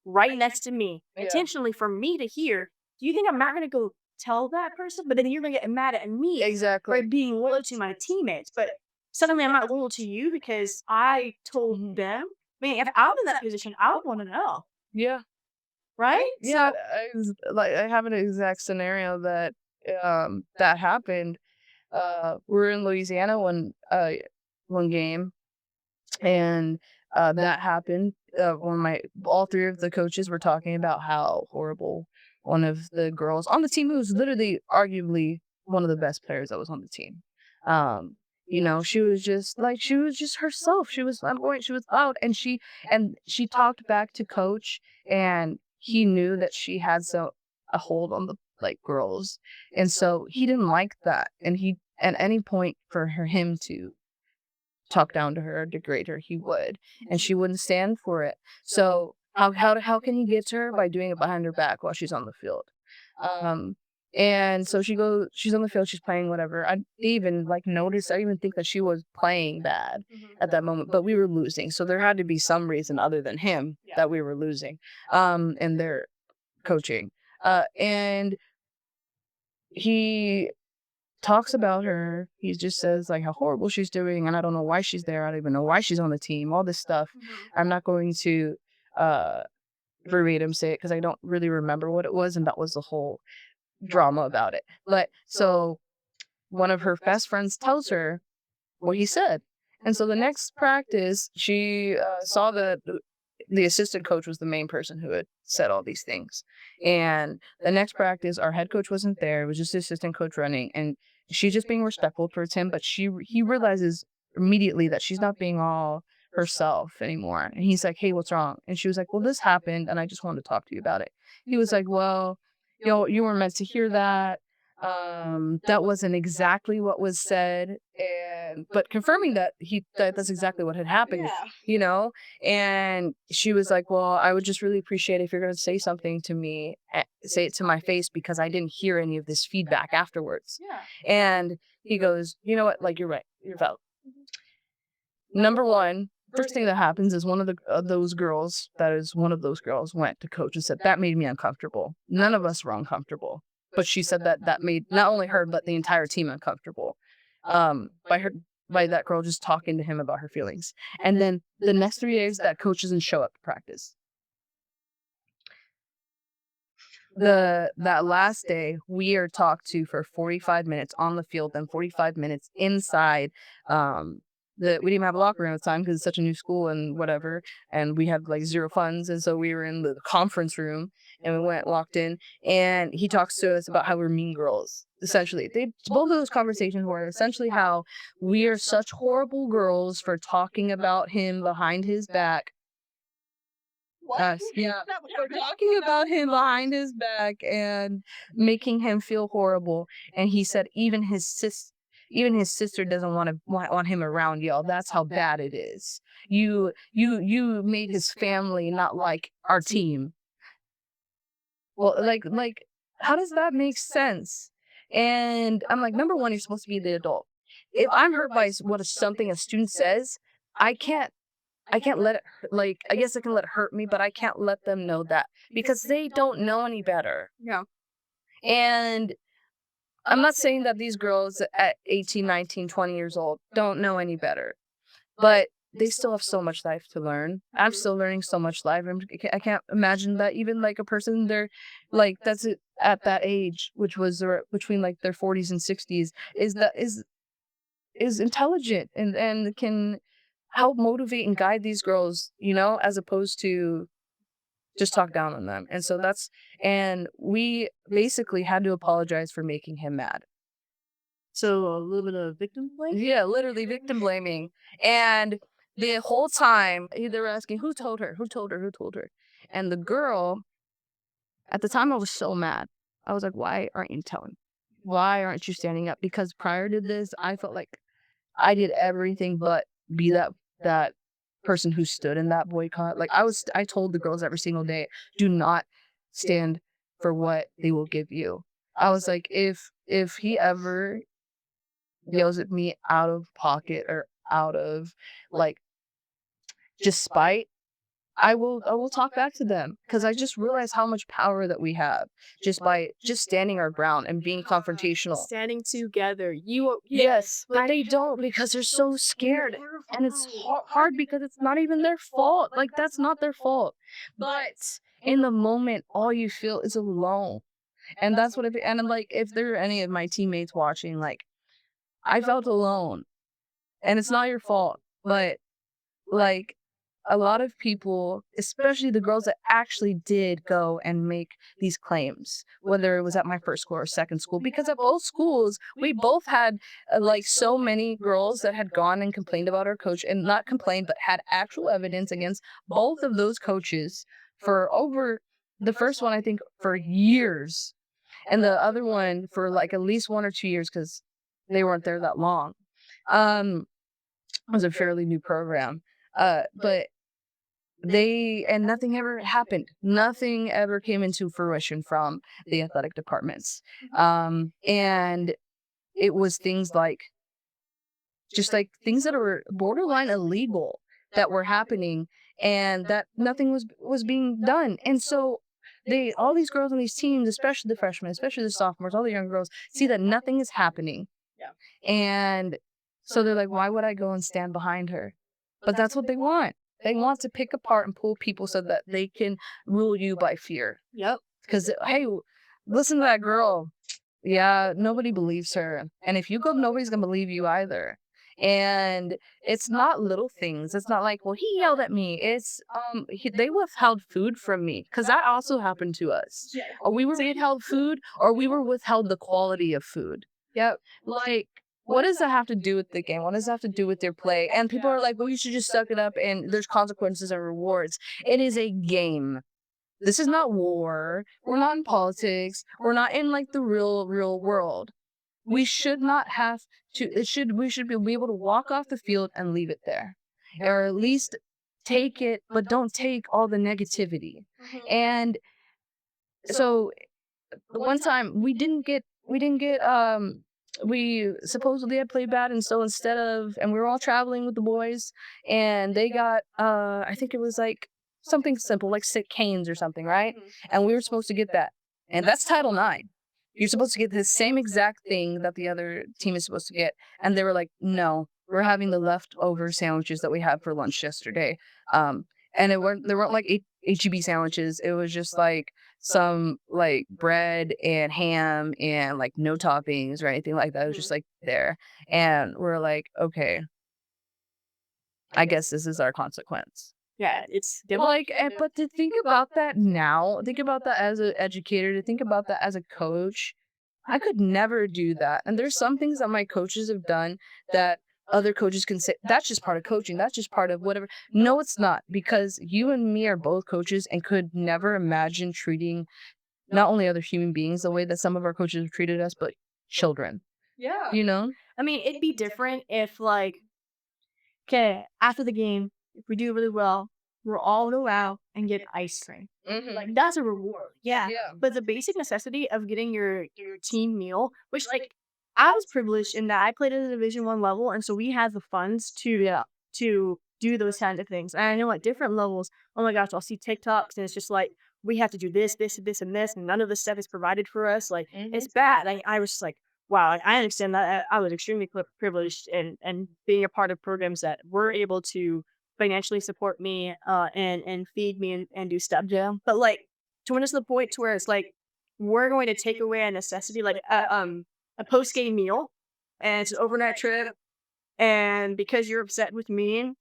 right next to me, Yeah. intentionally for me to hear, do you think I'm not gonna go tell that person? But then you're gonna get mad at me for Exactly. being loyal to my teammates. But suddenly I'm not loyal to you because I told Mhm. them. I mean, if I'm in that position, I would want to know, Yeah. right? Yeah, So like I have an exact scenario that that happened. We're in Louisiana one game and that happened. One of my all three of the coaches were talking about how horrible one of the girls on the team who was literally arguably one of the best players that was on the team. Um, she was just herself. She was flamboyant, she was loud, and she talked back to coach and he knew that she had a hold on the like girls. And so he didn't like that. And he at any point for him to talk down to her, degrade her, he would, and she wouldn't stand for it. So how can he get to her by doing it behind her back while she's on the field? Um, And so she's on the field, she's playing whatever. I didn't even like notice. I didn't even think that she was playing bad Mhm. at that moment, but we were losing. So there had to be some reason other than him Yeah. that we were losing. And their coaching. And he talks about her. He just says like how horrible she's doing, and I don't know why she's there. I don't even know why she's on the team. All this stuff. Mhm. I'm not going to uh verbatim say it because I don't really remember what it was, and that was the whole drama about it. But so one of her best friends tells her what he said. And so the next practice, she saw that the assistant coach was the main person who had said all these things. And the next practice, our head coach wasn't there. It was just the assistant coach running. And she's just being respectful towards him. But he realizes immediately that she's not being all herself anymore. And he's like, hey, what's wrong? And she was like, well, this happened. And I just wanted to talk to you about it. He was like, well, you weren't meant to hear that. That wasn't exactly what was said, and but confirming that that's exactly what had happened, Yeah. you know. And she was like, well, I would just really appreciate if you're going to say something to me, say it to my face, because I didn't hear any of this feedback afterwards. Yeah. And he goes, you know what, like, you're right, you're valid. Number one, first thing that happens is one of those girls, that is one of those girls, went to coach and said that made me uncomfortable. None of us were uncomfortable, but she said that that made not only her but the entire team uncomfortable. By her, by that girl just talking to him about her feelings. And then the next 3 days, that coach doesn't show up to practice. That last day, we are talked to for 45 minutes on the field, then 45 minutes inside. We didn't have a locker room at the time because it's such a new school and whatever, and we had like zero funds, and so we were in the conference room, and we went walked in, and he talks to us about how we're mean girls. Essentially, they both of those conversations were essentially how we are such horrible girls for talking about him behind his back. What? Us, yeah. That would We're happen. talking about him behind his back and making him feel horrible. And he said even his sister doesn't want him around y'all. That's how bad it is. You made his family not like our team. Well, how does that make sense? And I'm like, number one, you're supposed to be the adult. If I'm hurt by something a student says, I can't I can't let it like, I guess I can let it hurt me, but I can't let them know that because they don't know any better. Yeah. And I'm not saying that these girls at 18, 19, 20 years old don't know any better, but they still have so much life to learn. I'm Mhm. still learning so much life. I can't imagine that even like a person they're like that's it at that age, which was between like their 40s and 60s, is intelligent and can help motivate and guide these girls, as opposed to just talk down on them. And so and we basically had to apologize for making him mad. So a little bit of victim blame? Yeah, literally victim blaming. And the whole time they were asking, who told her? Who told her? Who told her? And the girl, at the time, I was so mad. I was like, why aren't you telling? Why aren't you standing up? Because prior to this, I felt like I did everything but be that person who stood in that boycott. Like I told the girls every single day, do not stand for what they will give you. I was like, if he ever yells at me out of pocket or out of like just spite, I will talk back to them because I just realized how much power that we have just by just standing our ground and being confrontational. Standing together. Yes, but they don't because they're so scared. And it's hard because it's not even their fault. Like, that's not their fault. But in the moment, all you feel is alone. And that's what and I'm like, if there are any of my teammates watching, like, I felt alone. And it's not your fault. But like a lot of people, especially the girls that actually did go and make these claims, whether it was at my first school or second school, because at both schools, we both had like so many girls that had gone and complained about our coach and not complained, but had actual evidence against both of those coaches for over the first one, I think, for years, and the other one for like at least 1 or 2 years because they weren't there that long. Um, it was a fairly new program. But and nothing ever happened. Nothing ever came into fruition from the athletic departments. And it was things like just like things that were borderline illegal that were happening, and that nothing was being done. And so they all these girls on these teams, especially the freshmen, especially the sophomores, all the young girls, see that nothing is happening. Yeah. And so they're like, why would I go and stand behind her? But that's what they want. They want to pick apart and pull people so that they can rule you by fear. Yep. Because, hey, listen to that girl. Yeah, nobody believes her. And if you go, nobody's going to believe you either. And it's not little things. It's not like, well, he yelled at me. It's they withheld food from me, because that also happened to us. Yeah. Or we were withheld food, or we were withheld the quality of food. Yep. Like, what does that have to do with the game? What does that have to do with their play? And people are like, well, you should just suck it up and there's consequences and rewards. It is a game. This is not war. We're not in politics. We're not in like the real world. We should not have we should be able to walk off the field and leave it there. Or at least take it, but don't take all the negativity. And so the one time we supposedly had played bad, and so instead of and we were all traveling with the boys, and they got I think it was like something simple like sick canes or something, right? And we were supposed to get that, and that's Title IX. You're supposed to get the same exact thing that the other team is supposed to get, and they were like, no, we're having the leftover sandwiches that we had for lunch yesterday. um and there weren't like HEB sandwiches. It was just like some like bread and ham and like no toppings or anything like that. It was just like there. And we're like, okay, I guess this is our consequence. Yeah, it's Like, but to think about that now, think about that as an educator, to think about that as a coach, I could never do that. And there's some things that my coaches have done that other coaches can say, that's just part of coaching. That's just part of whatever. No, it's not, because you and me are both coaches and could never imagine treating not only other human beings the way that some of our coaches have treated us, but children, yeah. you know? I mean, it'd be different if like, okay, after the game, if we do really well, we're all go out and get ice cream. Hmm. Like that's a reward. Yeah. Yeah. But the basic necessity of getting your team meal, which like I was privileged in that I played at a Division 1 level, and so we had the funds to do those kind of things. And I know at different levels, oh my gosh, I'll see TikToks and it's just like we have to do this, this, and this, and this, and none of this stuff is provided for us. Like it's Hmm. bad. I was just like, wow, I understand that. I was extremely privileged and being a part of programs that were able to financially support me, and feed me and do stuff. Yeah. But like to when it's the point to where it's like we're going to take away a necessity like a post game meal, and it's an overnight trip, and because you're upset with me,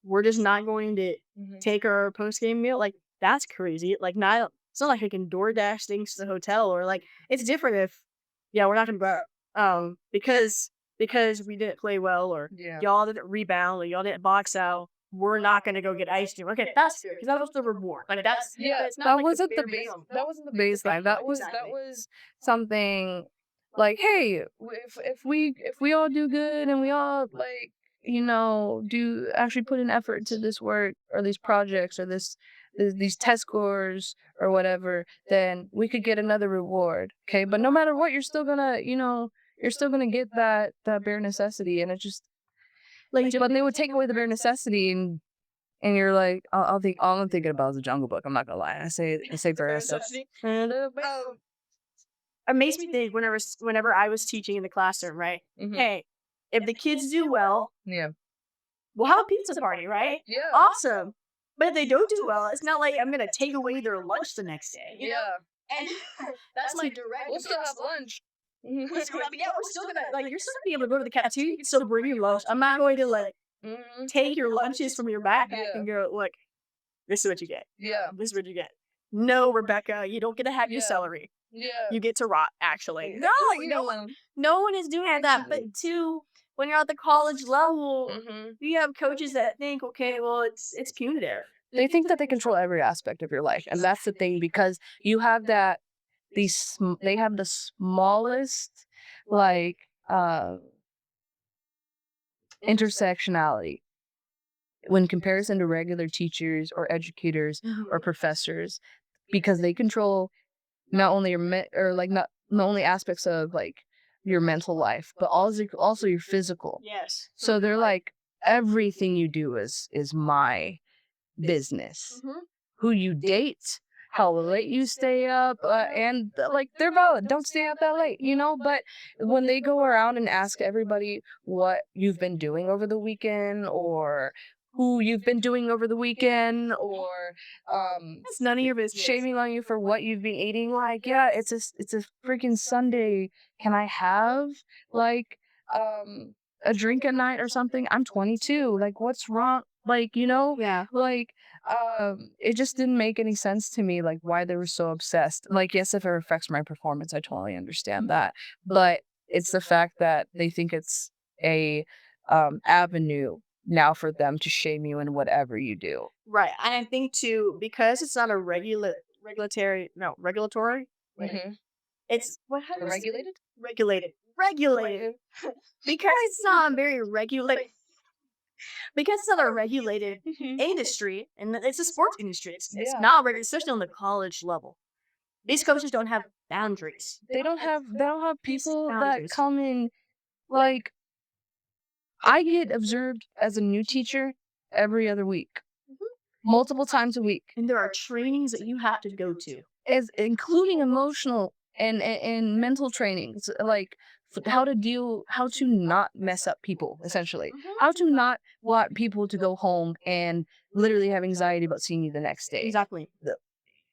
we're just not going to Hmm. take our post game meal. Like that's crazy. Like not it's not like I can DoorDash things to the hotel or like it's different if yeah we're not gonna go because we didn't play well or Yeah. y'all didn't rebound or y'all didn't box out. We're not gonna go get ice cream. Okay, that's fair because that was the reward. Like that's Yeah, but it's not like the bare minimum. that wasn't the baseline. That Exactly. was something like, hey, if we all do good and we all like, do actually put an effort into this work or these projects or these test scores or whatever, then we could get another reward. Okay, but no matter what, you're still gonna get that bare necessity, and it just Like but they would take away the bare necessity, and you're like, I'll think all I'm thinking about is the Jungle Book. I'm not gonna lie. I say the bare bare stuff. necessity. And it makes me think whenever I was teaching in the classroom, right? Hmm. Hey, if the kids do well, Yeah. we'll have a pizza party, right? Yeah. Awesome. But if they don't do well, it's not like I'm gonna take away their lunch the next day, you know? Yeah. And that's my direct. We'll still have lunch. We're still gonna, yeah, we're still gonna like you're still gonna be able to go to the cafeteria. You can still bring your lunch. I'm not going to like Hmm. take your lunches from your backpack Yeah. and go, look, this is what you get. Yeah. This is what you get. No, Rebecca, you don't get to have your Yeah. celery. Yeah. You get to rot, actually. No, Yeah. no one is doing that. But two, when you're at the college level, Hmm. you have coaches that think, okay, well, it's punitive. They think that they control every aspect of your life, and that's the thing, because you have they have the smallest like uh intersectionality when comparison to regular teachers or educators or professors, because they control not only your or like not only aspects of like your mental life, but also your physical. Yes. So they're like, everything you do is my business. Mhm. Who you date, how late you stay up, and like they're valid. Don't stay up that late, you know. But when they go around and ask everybody what you've been doing over the weekend, or who you've been doing over the weekend, or It's none of your business. shaming on you for what you've been eating, like, yeah, it's a freaking Sunday. Can I have like um a drink at night or something? I'm 22. Like, what's wrong? Like, Yeah. like it just didn't make any sense to me, like, why they were so obsessed. Like, yes, if it affects my performance, I totally understand that. But it's the fact that they think it's a avenue now for them to shame you in whatever you do. Right. And I think too, because it's not a regulatory. Wait. Hmm. It's what how do you say Regulated? regulated. Regulated. Because it's not very regulated. Because it's not a regulated Hmm. industry, and it's a sports industry. It's Yeah. not regulated, especially on the college level. These coaches don't have boundaries. They don't have Basic people that boundaries. come in. Like, I get observed as a new teacher every other week, multiple times a week, And there are trainings that you have to go to. as including emotional and mental trainings, like how to not mess up people, essentially, Mhm. how to not want people to go home and literally have anxiety about seeing you the next day. Exactly.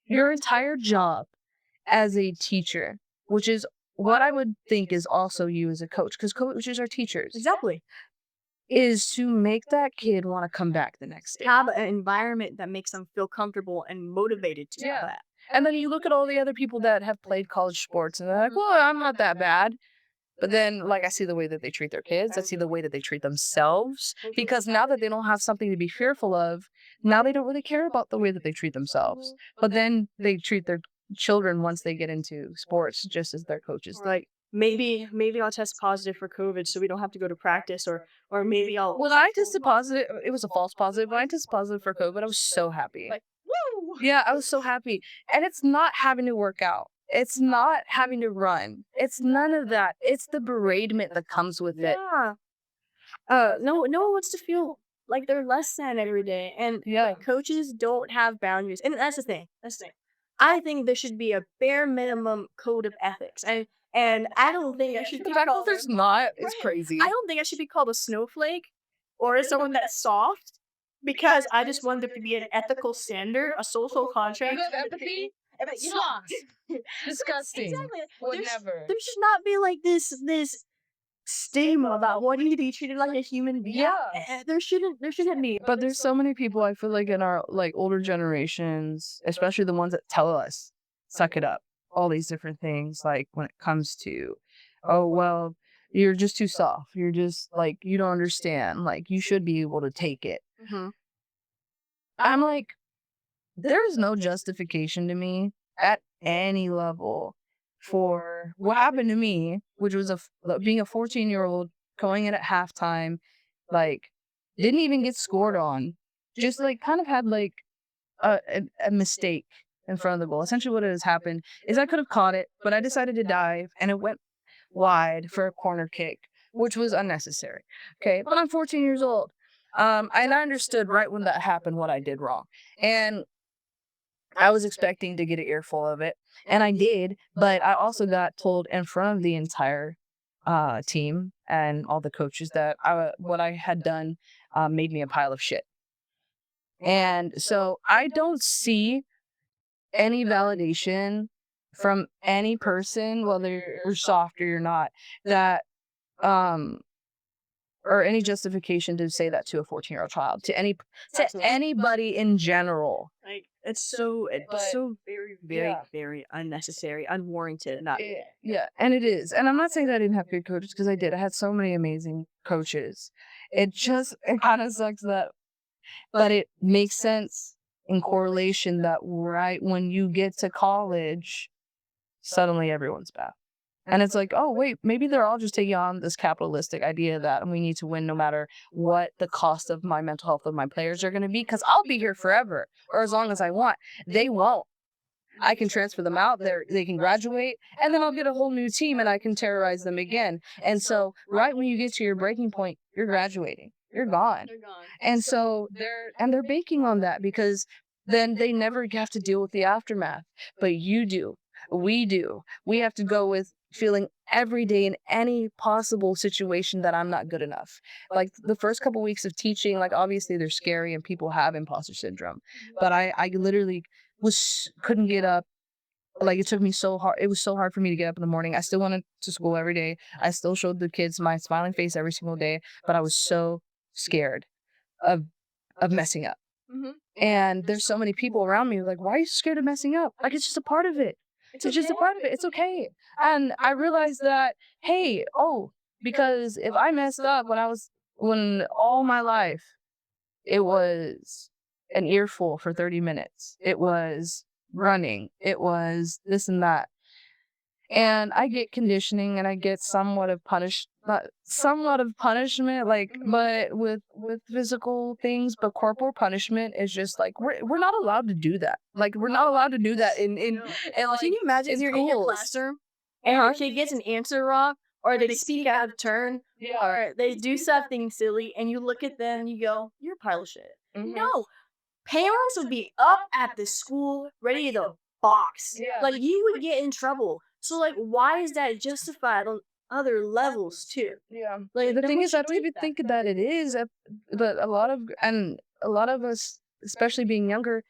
Your entire job as a teacher, which is what I would think is also you as a coach, because coaches are teachers, Exactly. is to make that kid want to come back the next day. Have an environment that makes them feel comfortable and motivated to do Yeah. that. And then you look at all the other people that have played college sports and they're like, well, I'm not that bad. But then, like, I see the way that they treat their kids. I see the way that they treat themselves. Because now that they don't have something to be fearful of, now they don't really care about the way that they treat themselves. But then they treat their children once they get into sports just as their coaches. Like maybe I'll test positive for COVID so we don't have to go to practice, or maybe I'll When I tested positive, it was a false positive. When I tested positive for COVID, I was so happy. like woo. Yeah, I was so happy. And it's not having to work out. It's not having to run. It's none of that. It's the bereavement that comes with it. Yeah. No one wants to feel like they're less than every day, and Yeah. coaches don't have boundaries, and that's the thing. That's the thing. I think there should be a bare minimum code of ethics, and I don't think I should The be fact that called. there's not is Right. crazy. I don't think I should be called a snowflake or someone that's soft because I just want there to be an ethical standard, a social contract. You have empathy? Soft. Disgusting. Exactly. Would There's, never. there should not be like this stigma about wanting to be treated like a human being. Yeah. There shouldn't be. But there's so many people, I feel like, in our like older generations, especially the ones that tell us, suck it up, all these different things, like when it comes to, oh, well, you're just too soft. You're just like, you don't understand. Like, you should be able to take it. Mhm. I'm like, there is no justification to me at any level for what happened to me, which was being a 14-year-old going in at halftime, like, didn't even get scored on, just like kind of had like a mistake in front of the goal. Essentially, what has happened is I could have caught it, but I decided to dive and it went wide for a corner kick, which was unnecessary. Okay, but I'm 14 years old. And I understood right when that happened what I did wrong. And I was expecting to get an earful of it, and I did, but I also got told in front of the entire team and all the coaches that what I had done made me a pile of shit. And so I don't see any validation from any person, whether you're soft or you're not, that um or any justification to say that to a 14-year-old child, to anybody in general. Like it's But so very yeah. very unnecessary, unwarranted. Not Yeah, and it is. And I'm not saying that I didn't have good coaches, because I did. I had so many amazing coaches. It kind of sucks that, but it makes sense in correlation that right when you get to college, suddenly everyone's bad. And it's like, oh, wait, maybe they're all just taking on this capitalistic idea that we need to win no matter what the cost of my mental health of my players are going to be. Cause I'll be here forever or as long as I want. They won't. I can transfer them out there, they can graduate, and then I'll get a whole new team and I can terrorize them again. And so, right when you get to your breaking point, you're graduating. You're gone. They're gone. And so they're banking on that because then they never have to deal with the aftermath. But you do. We do. We have to go with feeling every day in any possible situation that I'm not good enough. Like the first couple weeks of teaching, like obviously they're scary and people have imposter syndrome. But I literally couldn't get up. Like it took me so hard. It was so hard for me to get up in the morning. I still went to school every day. I still showed the kids my smiling face every single day, but I was so scared of messing up. Mm-hmm. And there's so many people around me like, why are you so scared of messing up? Like it's just a part of it. It's It's just a okay. part of it. It's okay. And I realized that, hey, oh, because if I messed up when all my life it was an earful for 30 minutes. It was running. It was this and that. And I get conditioning and I get somewhat of not somewhat of punishment, like, but with physical things, but corporal punishment is just like we're not allowed to do that. Like we're not allowed to do that in No. and Can like you imagine in if you're in your schools. classroom and your kid gets an answer wrong, or they speak out of turn, Yeah. or they do something silly, and you look at them and you go, "You're a pile of shit." Mhm. No, parents would be up at the school ready to box. Yeah. Like you would get in trouble. So like, why is that justified on other levels too? Yeah. Like The then thing we is, I should don't take even that. think that it is, but a lot of us, especially being younger,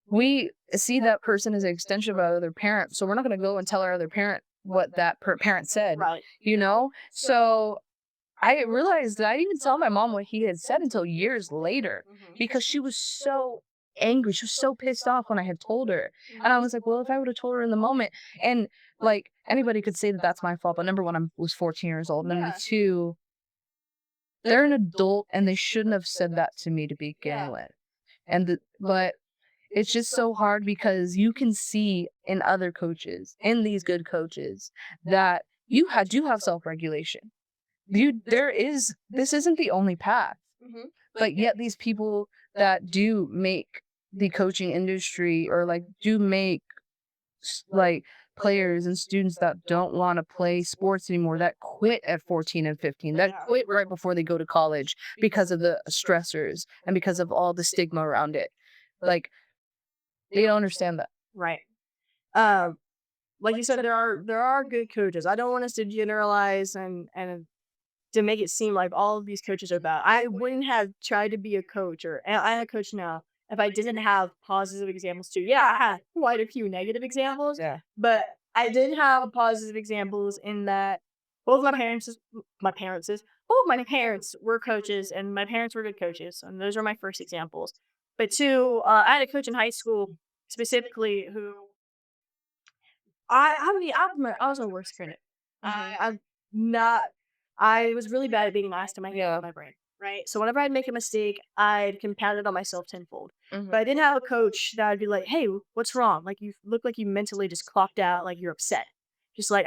we see that person as an extension of our other parent. So we're not going to go and tell our other parent what that parent said, Right. you know? So I realized that I didn't even tell my mom what he had said until years later Mhm. because she was so angry. She was so pissed off when I had told her. And I was like, well, if I would have told her in the moment, and like anybody could say that that's my fault. But number one, I was 14 years old. Number Yeah. two, they're an adult and they shouldn't have said that to me to begin with. But it's just so hard because you can see in other coaches, in these good coaches, that do have self-regulation. This isn't the only path, Mhm. but yet these people that do make the coaching industry or like do make like players and students that don't want to play sports anymore, that quit at 14 and 15, that Yeah. quit right before they go to college because of the stressors and because of all the stigma around it. Like they don't understand that. Right. Um, like you said, there are good coaches. I don't want us to generalize and to make it seem like all of these coaches are bad. I wouldn't have tried to be a coach, or I'm a coach now, if I didn't have positive examples too. Yeah, I had quite a few negative examples, Yeah. but I did have positive examples in that both my parents is both my parents were coaches, and my parents were good coaches, and those are my first examples. But two, I had a coach in high school specifically who I was my worst critic. Mhm. I'm not I was really bad at being last in Yeah. my brain, right? So whenever I'd make a mistake, I'd compound it on myself tenfold. But Mhm. I didn't have a coach that would be like, "Hey, what's wrong? Like you look like you mentally just clocked out, like you're upset." Just like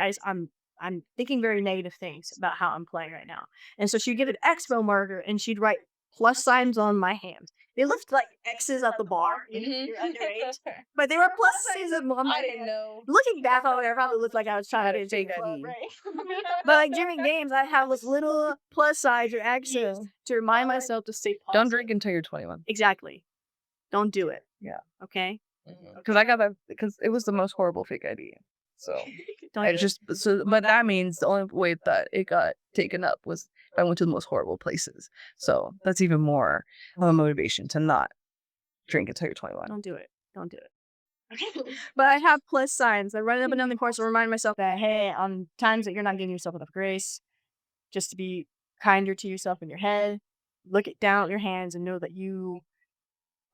I'm thinking very negative things about how I'm playing right now. And so she'd get an expo marker and she'd write plus signs on my hands. They looked like X's at the bar, Mhm. you're underage, but they were plus signs on my I didn't hand. know. Looking back on it, I probably looked like I was trying to get Fake into a club, ID. right? But like during games, I have this little plus signs or X's Yeah. to remind myself to stay Don't positive. drink until you're 21. Exactly. Don't do it. Yeah. Okay. Because I got that because it was the most horrible fake ID. So Don't I do it. just so but that means the only way that it got taken up was if I went to the most horrible places. So that's even more of a motivation to not drink until you're 21. Don't do it. Don't do it. Okay. But I have plus signs. I run it up and down the course and remind myself that hey, on times that you're not giving yourself enough grace, just to be kinder to yourself in your head. Look it down at your hands and know that you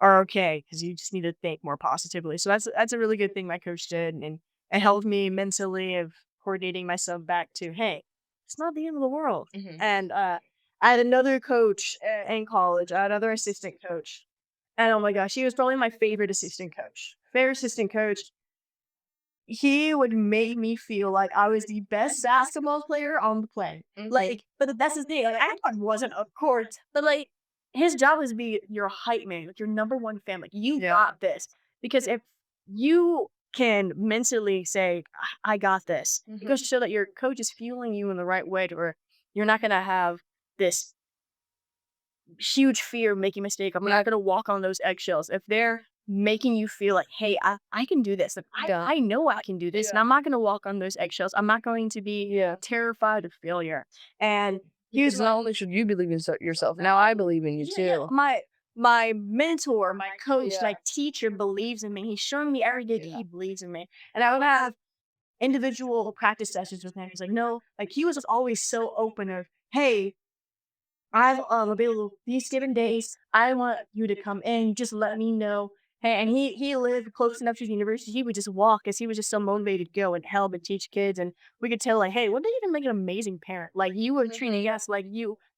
are okay because you just need to think more positively. So that's a really good thing my coach did, and it helped me mentally of coordinating myself back to hey, it's not the end of the world. Mhm. And I had another coach in college. I had another assistant coach, and oh my gosh, he was probably my favorite assistant coach. Favorite assistant coach. he would make me feel like I was the best basketball player on the planet. Like, but that's the thing. Like, I wasn't, of course, but like, his job was to be your hype man, like your number one fan. Like, you got this. Because if you can mentally say, I got this, it goes to show that your coach is fueling you in the right way to where you're not going to have this huge fear of making a mistake. I'm not gonna walk on those eggshells. If they're making you feel like, hey, I can do this. Like, Yeah. I know I can do this. And I'm not gonna walk on those eggshells. I'm not going to be Yeah. terrified of failure. And he was Because not only should you believe in yourself, now I believe in you too. my mentor, my coach, like teacher believes in me. He's showing me every day that he believes in me. And I would have individual practice sessions with him. He's like, no, like he was just always so open of, hey, I'm available these given days. I want you to come in. Just let me know. Hey, and he lived close enough to the university. He would just walk because he was just so motivated to go and help and teach kids. And we could tell like, hey, wouldn't you make an amazing parent? Like you were treating us like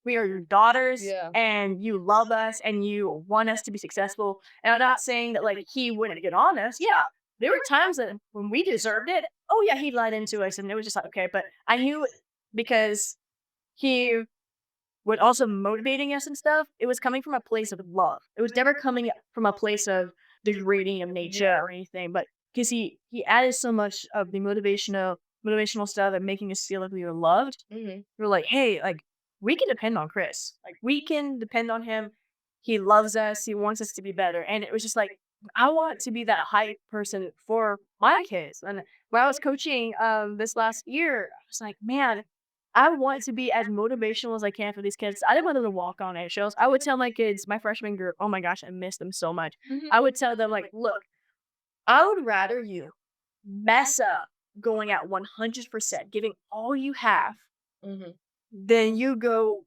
we are your daughters, Yeah. and you love us and you want us to be successful. And I'm not saying that like he wouldn't get on us. Yeah, there were times that when we deserved it. Oh yeah, he lied into us, and it was just like okay. But I knew because he what also motivating us and stuff, it was coming from a place of love. It was never coming from a place of degrading of nature or anything, but because he added so much of the motivational stuff and making us feel like we were loved. Mhm. We are like, hey, like we can depend on Chris. Like we can depend on him. He loves us. He wants us to be better. And it was just like I want to be that hype person for my kids. And when I was coaching this last year, I was like, man, I want to be as motivational as I can for these kids. I didn't want them to walk on eggshells. I would tell my kids, my freshman group, oh my gosh, I miss them so much. I would tell them, like, look, I would rather you mess up going at 100%, giving all you have, Mhm. than you go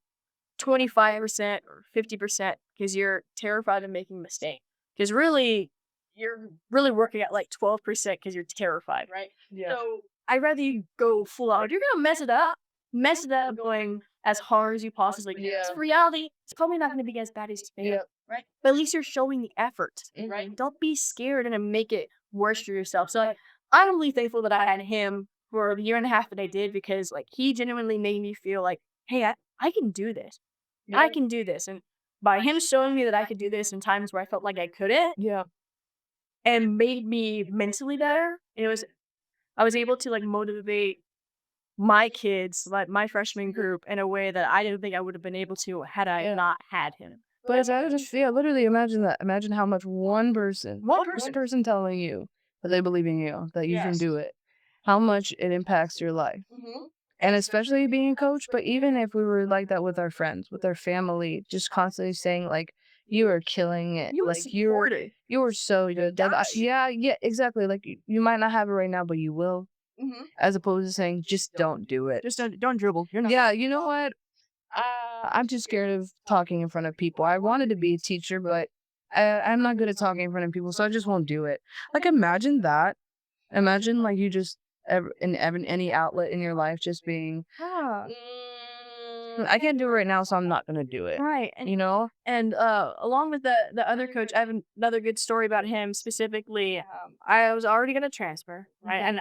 25% or 50% because you're terrified of making a mistake. Because really, you're really working at like 12% because you're terrified, right? Yeah. So I'd rather you go full out. If you're gonna mess it up going as hard as you possibly can. 'Cause Yeah. for reality, it's probably not gonna be as bad as you think, Yep. right? But at least you're showing the effort, right? Mhm. Don't be scared and make it worse for yourself. So I'm really thankful that I had him for the year and a half that I did because like he genuinely made me feel like, hey, I can do this. I Yeah. can do this. And by him showing me that I could do this in times where I felt like I couldn't Yeah. and made me mentally better, I was able to like motivate my kids, like my freshman group, in a way that I didn't think I would have been able to had I Yeah. not had him. But as I just yeah, literally imagine that. Imagine how much One one person. person telling you that they believe in you, that you can Yes. do it, how much it impacts your life. Mhm. And especially being a coach, but even if we were like that with our friends, with our family, just constantly saying like, "You are killing it," You were like supported. you were so good. That Yes. yeah, yeah, exactly. Like you might not have it right now, but you will. Mhm. As opposed to saying, "Just don't do it." Just don't dribble. You're not. Yeah, you know what? I'm too scared of talking in front of people. I wanted to be a teacher, but I'm not good at talking in front of people, so I just won't do it. Like, imagine that. Imagine, like, you just in any outlet in your life just being, Yeah. I can't do it right now, so I'm not gonna do it. Right. And You know? along with the other coach, I have another good story about him specifically. I was already gonna transfer, right? And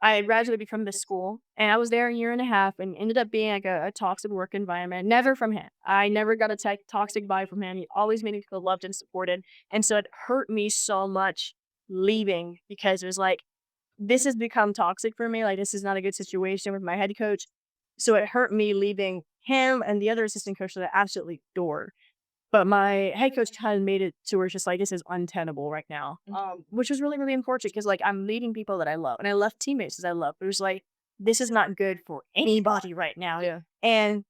I graduated from this school, and I was there a year and a half, and ended up being like a toxic work environment. Never from him. I never got a toxic vibe from him. He always made me feel loved and supported, and so it hurt me so much leaving because it was like this has become toxic for me. Like this is not a good situation with my head coach. So it hurt me leaving him and the other assistant coach that I absolutely adore. But my head coach kind of made it to where it's just like this is untenable right now, which was really really unfortunate because like I'm leading people that I love and I left teammates that I love. But it was like this is not good for anybody right now. Yeah. And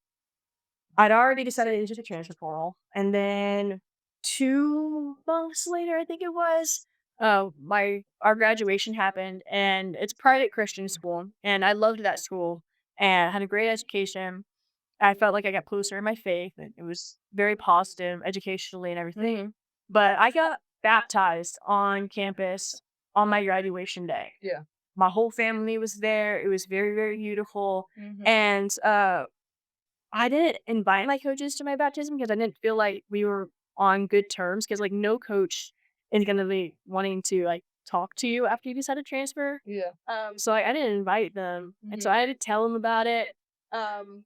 I'd already decided into the transfer portal, and then 2 months later, I think it was, my our graduation happened, and it's a private Christian school, and I loved that school, and had a great education. I felt like I got closer in my faith, and it was very positive educationally and everything. Mhm. But I got baptized on campus on my graduation day. Yeah. My whole family was there. It was very, very beautiful, Mhm. and I didn't invite my coaches to my baptism because I didn't feel like we were on good terms. Because like, no coach is gonna be wanting to, like, talk to you after you decide to transfer. Yeah. So I didn't invite them, and so Mhm. I had to tell them about it. Um,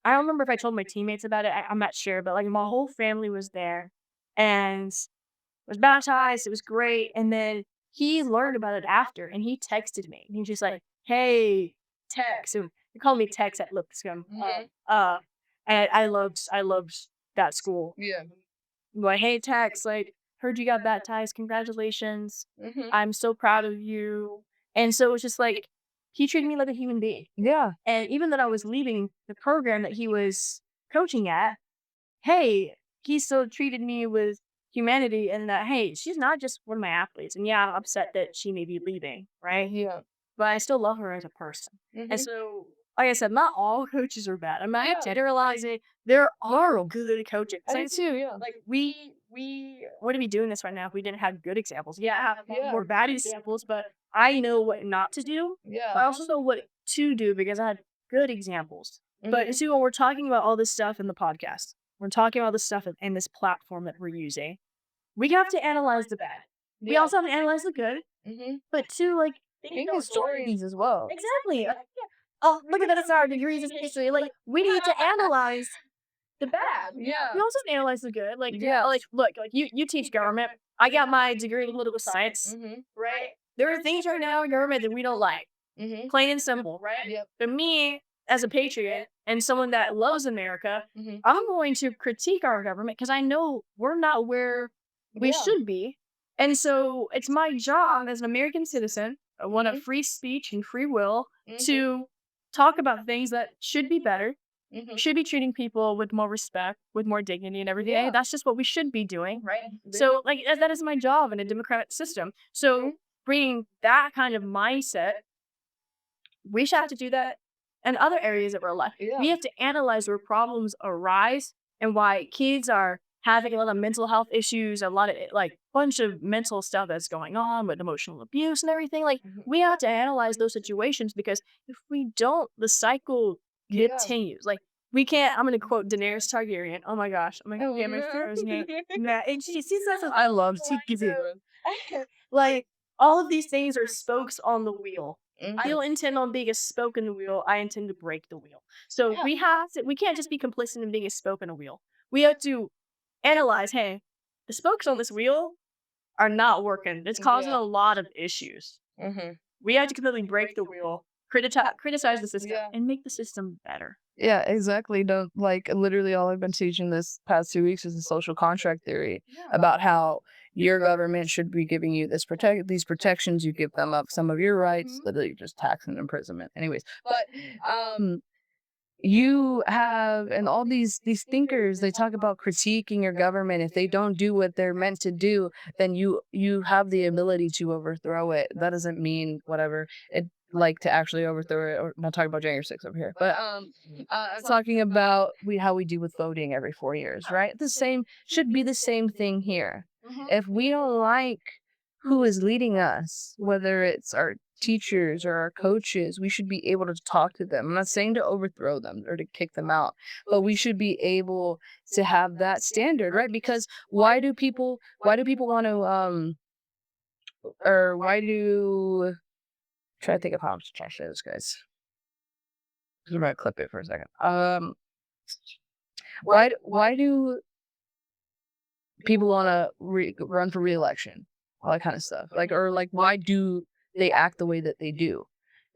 I don't remember if I told my teammates about it. I'm not sure, but like my whole family was there, and was baptized. It was great, and then he learned about it after, and he texted me. And he's just like, "Hey, Tex," and he called me Tex at Lipscomb. Mhm. And I loved that school. Yeah. Like, "Hey, Tex, like, heard you got baptized. Congratulations. Mhm. I'm so proud of you." And so it's just like he treated me like a human being. Yeah. And even though I was leaving the program that he was coaching at, hey, he still treated me with humanity and that, hey, she's not just one of my athletes. And yeah, I'm upset that she may be leaving, right? Yeah. But I still love her as a person. And Mhm. so, like I said, not all coaches are bad. I'm not Yeah. generalizing. There are good coaches. I do too, yeah. Like we wouldn't be doing this right now if we didn't have good examples. Yeah, I have Yeah. more bad examples, but I know what not to do. But Yeah. I also know what to do because I had good examples. But Mhm. see, when we're talking about all this stuff in the podcast, we're talking about this stuff in this platform that we're using. We have to analyze the bad. We Yeah. also have to analyze the good. Mhm. But two, like things Being don't always historians as well. exactly. Oh, look at that! It's our degrees in history. Like we need to analyze the bad. Yeah. We also analyze the good. Like Yeah. like look, like you teach government. I got my degree in political science. Mhm. Right. There are things right now in government that we don't like. Mhm. Plain and simple, right? Yep. But me, as a patriot and someone that loves America, Mhm. I'm going to critique our government because I know we're not where we Yeah. should be. And so it's my job as an American citizen, one of Mhm. free speech and free will, Mhm. to talk about things that should be better. Mhm. Should be treating people with more respect, with more dignity and everything. Yeah. That's just what we should be doing, right? So, like, that is my job in a democratic system. So, Mhm. bringing that kind of mindset we should have to do that in other areas of our life. Yeah. We have to analyze where problems arise and why kids are having a lot of mental health issues, a lot of like bunch of mental stuff that's going on with emotional abuse and everything. Like Mhm. we have to analyze those situations because if we don't, the cycle Yeah. continues. Like we can't. I'm gonna quote Daenerys Targaryen. Oh my gosh, I'm like Oh, Game of yeah. Thrones name. Nah, and she says I love like, Tiki. like all of these things are spokes on the wheel. I Mhm. don't intend on being a spoke in the wheel. I intend to break the wheel. So Yeah. we can't just be complicit in being a spoke in a wheel. We have to analyze, hey, the spokes on this wheel are not working. It's causing Yeah. a lot of issues. Mhm. We have to completely break the wheel, criticize the system, Yeah. and make the system better. Yeah, exactly. Don't like literally all I've been teaching this past 2 weeks is the social contract theory about how your government should be giving you these protections. You give them up some of your rights, literally just tax and imprisonment. Anyways, but you have and all these thinkers they talk about critiquing your government. If they don't do what they're meant to do, then you have the ability to overthrow it. That doesn't mean whatever it like to actually overthrow it. Or not talking about January 6th over here, but I'm talking about how we do with voting every 4 years, right? The same should be the same thing here. If we don't like who is leading us, whether it's our teachers or our coaches, we should be able to talk to them. I'm not saying to overthrow them or to kick them out, but we should be able to have that standard, right? Because why do people want to or why do try to think of how I'm trying to say this, guys. I'm gonna clip it for a second. Why do people want to run for reelection, all that kind of stuff, like or like why do they act the way that they do?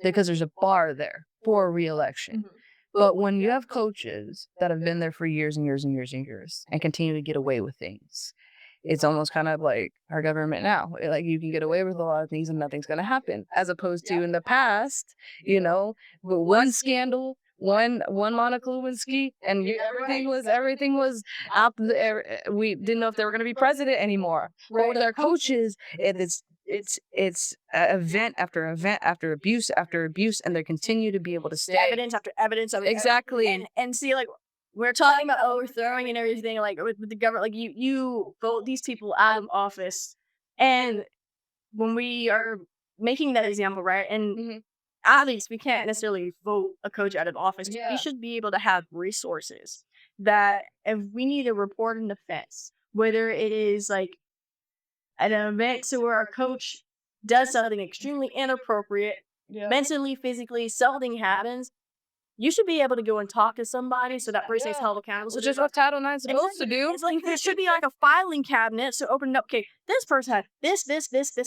Because there's a bar there for reelection. But when you have coaches that have been there for years and years and years and years and continue to get away with things, it's almost kind of like our government now. Like you can get away with a lot of things and nothing's gonna happen. As opposed to in the past, but one scandal, one Monica Lewinsky, and everything was out there. We didn't know if they were gonna be president anymore. But with our coaches, it's event after event after abuse, and they continue to be able to stay. Evidence after evidence of Exactly. and see like we're talking about overthrowing and everything like with the government like you vote these people out of office and when we are making that example right and Mhm. at least we can't necessarily vote a coach out of office we Yeah. should be able to have resources that if we need to report an offense whether it is like an event to where our coach does something extremely inappropriate, Yeah. mentally, physically, something happens, you should be able to go and talk to somebody so that person is Yeah. held accountable. So Which is there's a what Title IX's supposed to exactly. do. It's like there should be like a filing cabinet. So open it up. Okay, this person had this,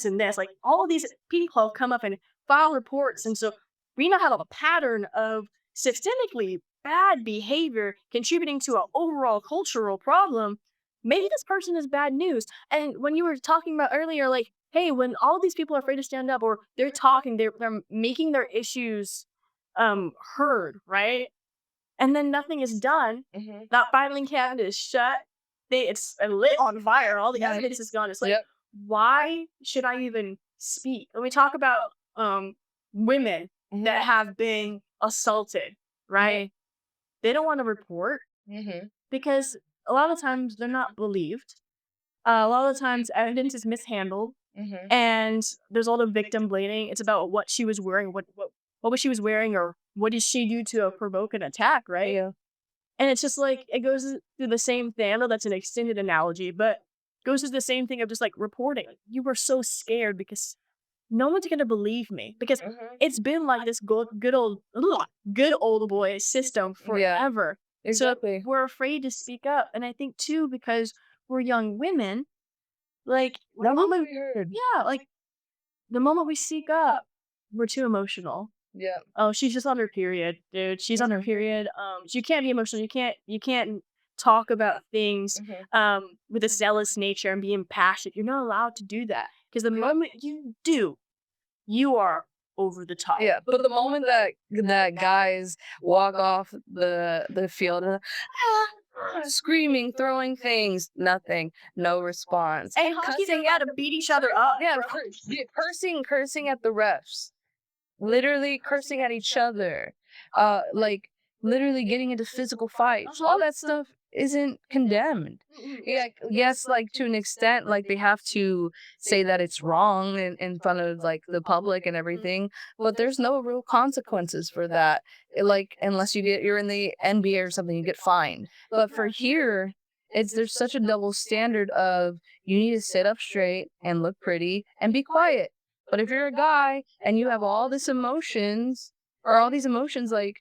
and this. Like all of these people have come up and file reports, and so we now have a pattern of systemically bad behavior contributing to an overall cultural problem. Maybe this person is bad news. And when you were talking about earlier, like, hey, when all these people are afraid to stand up or they're talking, they're making their issues heard, right? And then nothing is done. Mhm. That filing cabinet is shut. It's lit on fire. All the Mhm. evidence is gone. It's like, Yep. why should I even speak? When we talk about women Mhm. that have been assaulted, right? They don't want to report Mhm. because a lot of times they're not believed. A lot of the times evidence is mishandled Mhm. and there's all the victim blaming. It's about what she was wearing, what was she was wearing, or what did she do to provoke an attack, right? Yeah. And it's just like it goes through the same thing. I know that's an extended analogy, but goes through the same thing of just like reporting. Like, you were so scared because no one's gonna believe me because Mhm. it's been like this good old boy system Yeah. forever. So Exactly. we're afraid to speak up, and I think too because we're young women. Like the That wants to moment, be heard. yeah, like the moment we speak up, we're too emotional. Yeah. Oh, she's just on her period, dude. She's on her Mhm. period. You can't be emotional. You can't talk about things Mhm. with a zealous nature and be impassioned. You're not allowed to do that. Because the moment you do, you are over the top. Yeah, but the moment that guys walk off the field and screaming, throwing things, nothing, no response. Hey, hockey, they Cussing gotta beat each other up, yeah, bro. yeah, cursing at the refs. Literally cursing at each other, like literally getting into physical fights. All that stuff isn't condemned. Mm-mm. Yeah, yes, like to an extent, like they have to say that it's wrong in front of like the public and everything, but there's no real consequences for that. Like unless you're in the NBA or something, you get fined. But for here, there's such a double standard of you need to sit up straight and look pretty and be quiet. But if you're a guy and you have all this emotions or all these emotions, like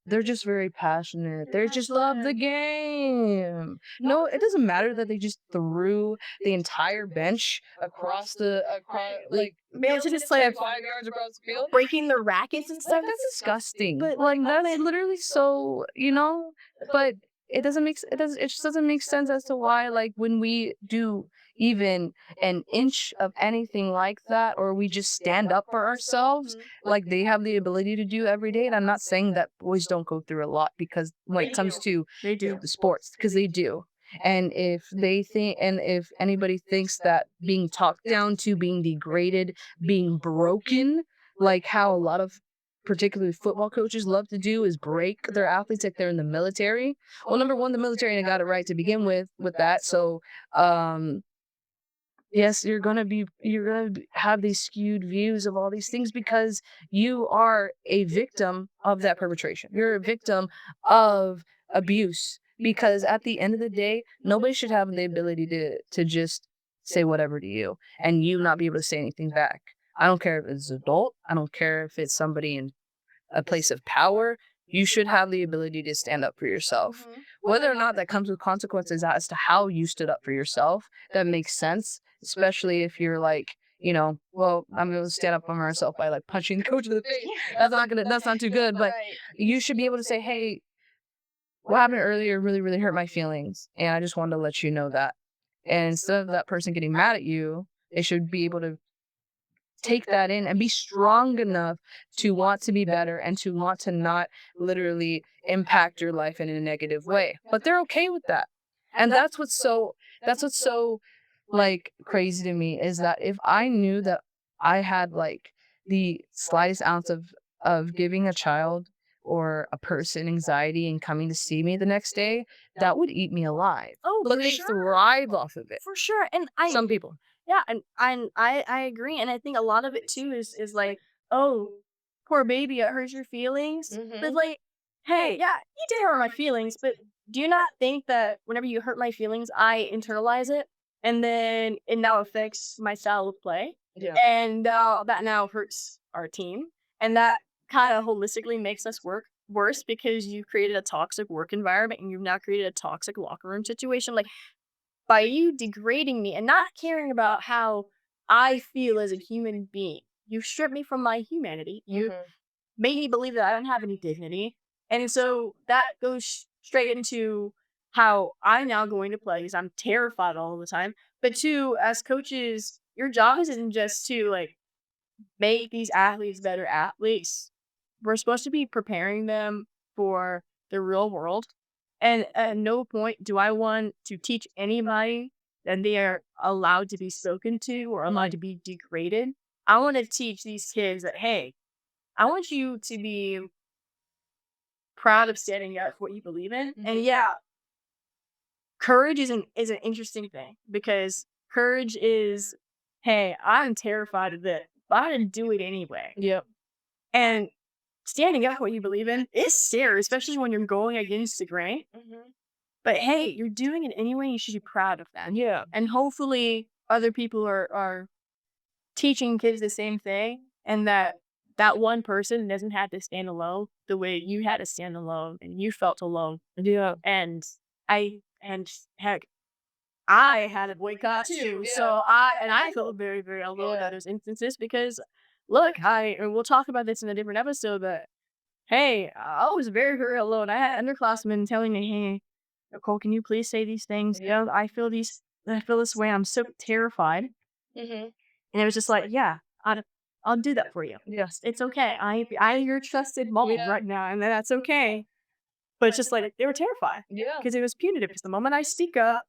they're just very passionate. They just love the game. No, it doesn't matter that they just threw the entire bench across like Man, to just like 5 yards across the field. breaking the rackets and Like stuff. that's disgusting. But Like that's literally so, but it just doesn't make sense as to why like when we do even an inch of anything like that or we just stand up for ourselves like they have the ability to do every day. And I'm not saying that boys don't go through a lot because when it comes to they do. the sports, because they do. And if anybody thinks that being talked down to, being degraded, being broken, like how a lot of particularly football coaches love to do is break their athletes like they're in the military. Well, number one, the military ain't got it right to begin with that. So um yes, have these skewed views of all these things because you are a victim of that perpetration. You're a victim of abuse because at the end of the day, nobody should have the ability to just say whatever to you and you not be able to say anything back. I don't care if it's an adult. I don't care if it's somebody in a place of power. You should have the ability to stand up for yourself. Whether or not that comes with consequences as to how you stood up for yourself, that makes sense, especially if you're like, well, I'm going to stand up for myself by like punching the coach in the face. That's not too good. But you should be able to say, hey, what happened earlier really, really hurt my feelings. And I just wanted to let you know that. And instead of that person getting mad at you, they should be able to take that in and be strong enough to want to be better and to want to not literally impact your life in a negative way. But they're okay with that. And that's what's so like crazy to me is that if I knew that I had like the slightest ounce of giving a child or a person anxiety and coming to see me the next day, that would eat me alive. Oh, But for they sure. thrive off of it. For sure. And I Some people. yeah, and I agree. And I think a lot of it too is like, oh, poor baby, it hurts your feelings. But Mhm. like, hey, yeah, you did hurt my feelings, but do you not think that whenever you hurt my feelings, I internalize it and then it now affects my style of play? Yeah. And that now hurts our team. And that kind of holistically makes us work worse because you created a toxic work environment and you've now created a toxic locker room situation. Like by you degrading me and not caring about how I feel as a human being, you stripped me from my humanity. You Mhm. made me believe that I don't have any dignity. And so that goes straight into how I'm now going to play because I'm terrified all the time. But two, as coaches, your job isn't just to like make these athletes better athletes. We're supposed to be preparing them for the real world. And at no point do I want to teach anybody that they are allowed to be spoken to or allowed to be degraded. I want to teach these kids that, hey, I want you to be proud of standing up for what you believe in. And Mhm. yeah, courage is an interesting thing because courage is, hey, I'm terrified of this, but I'm gonna do it anyway. Yep. And standing up for what you believe in is scary, especially when you're going against the grain. Mhm. But hey, you're doing it anyway. You should be proud of that. Yeah. And hopefully, other people are teaching kids the same thing, and that one person doesn't have to stand alone the way you had to stand alone and you felt alone. Yeah. And and heck, I had a boycott too. So I felt very, very alone Yeah. at those instances because look, and we'll talk about this in a different episode, but hey, I was very, very alone. I had underclassmen telling me, "Hey, Nicole, can you please say these things? You know, I feel this way. I'm so terrified." Mhm. And it was just like, "Yeah, I'll do that for you. Yeah. It's okay. I'm your trusted mom Yeah. right now, and that's okay." But it's just like they were terrified Yeah. because it was punitive. Because the moment I speak up,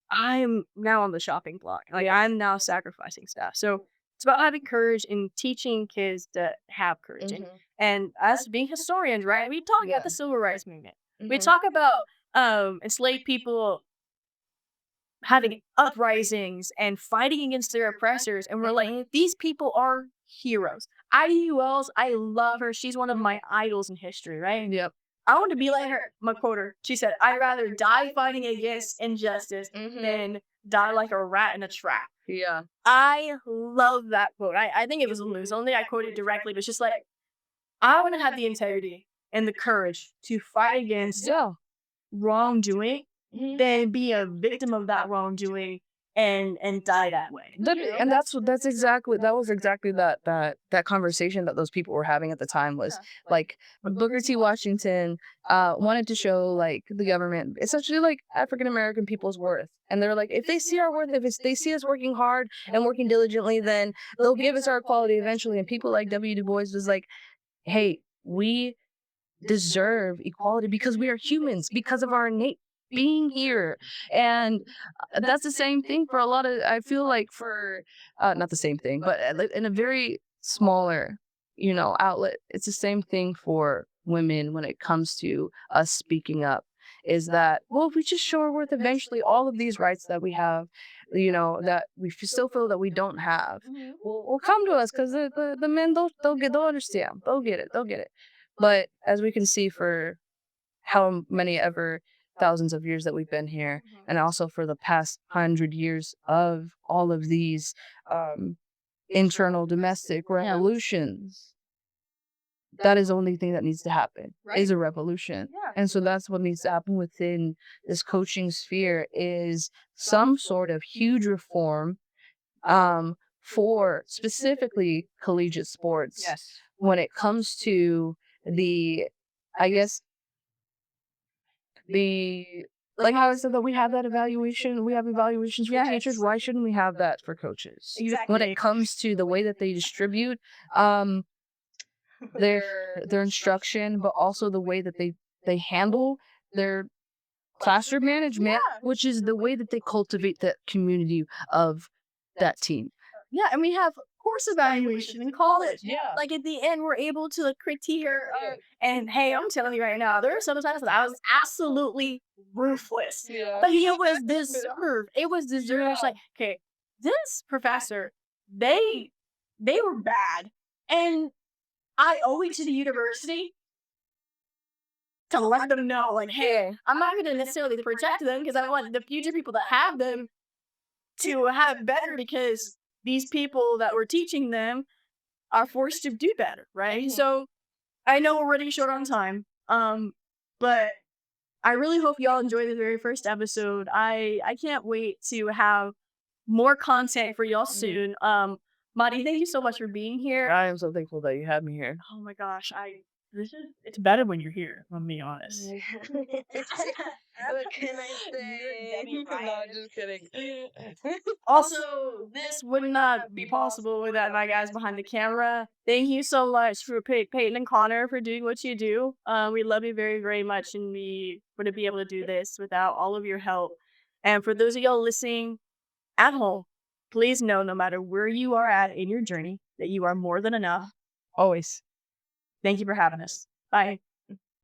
I'm now on the shopping block. Like Yeah. I'm now sacrificing stuff. So it's about having courage and teaching kids to have courage. And Mhm. and us being historians, right? We talk about Yeah. the civil rights movement. We Mhm. talk about enslaved people having uprisings and fighting against their oppressors. And we're like, these people are heroes. Ida Wells, I love her. She's one of my idols in history, right? Yep. I want to be like her. My quoter. She said, I'd rather die fighting against injustice Mhm. than die like a rat in a trap. Yeah. I love that quote. I think it was loose. Only I quoted directly, but it's just like, I want to have the integrity and the courage to fight against Yeah. wrongdoing Mhm. than be a victim of that wrongdoing and die that way. Literally, and that's exactly that was exactly that conversation that those people were having at the time was like Booker T. Washington wanted to show like the government essentially like African American people's worth. And they're like, if they see our worth, if it's, they see us working hard and working diligently, then they'll give us our equality eventually. And people like W. Du Bois was like, hey, we deserve equality because we are humans, because of our innate being here. And that's the same thing for a lot of, I feel like for, not the same thing, but like in a very smaller, outlet, it's the same thing for women when it comes to us speaking up. Is that, well, if we just show our worth, eventually all of these rights that we have, that we still feel that we don't have, will come to us because the men, they'll understand. They'll get it. But as we can see for how many ever thousands of years that we've been here, and also for the past 100 years of all of these um, internal domestic revolutions, that is the only thing that needs to happen is a revolution. And so that's what needs to happen within this coaching sphere is some sort of huge reform for specifically collegiate sports Yes. when it comes to the, I guess, the like how I said that we have that evaluation, we have evaluations for teachers. Why shouldn't we have that for coaches? When it comes to the way that they distribute um their instruction, but also the way that they handle their classroom management, which is the way that they cultivate that community of that team. Yeah, and we have course evaluation in college. Yeah. Like at the end, we're able to like, critique and hey, I'm telling you right now, there are some times that I was absolutely ruthless, Yeah. but it was deserved. It was deserved. It's like, okay, this professor, they they were bad, and I owe it to the university to let them know, like, hey, I'm not going to necessarily protect them because I want the future people that have them to have better because these people that we're teaching them are forced to do better, right? Mhm. So I know we're running short on time, but I really hope y'all enjoy the very first episode. I can't wait to have more content for y'all Mhm. soon. Madi, thank you so much for being here. I am so thankful that you had me here. Oh my gosh, I this is it's better when you're here, I'm being honest. What can I You're say? Debbie No, I'm Ryan. just kidding. Also, this would not be possible without my guys behind the camera. Thank you so much for Peyton and Connor for doing what you do. We love you very, very much, and we wouldn't be able to do this without all of your help. And for those of y'all listening at home, please know no matter where you are at in your journey, that you are more than enough. Always. Thank you for having us. Bye.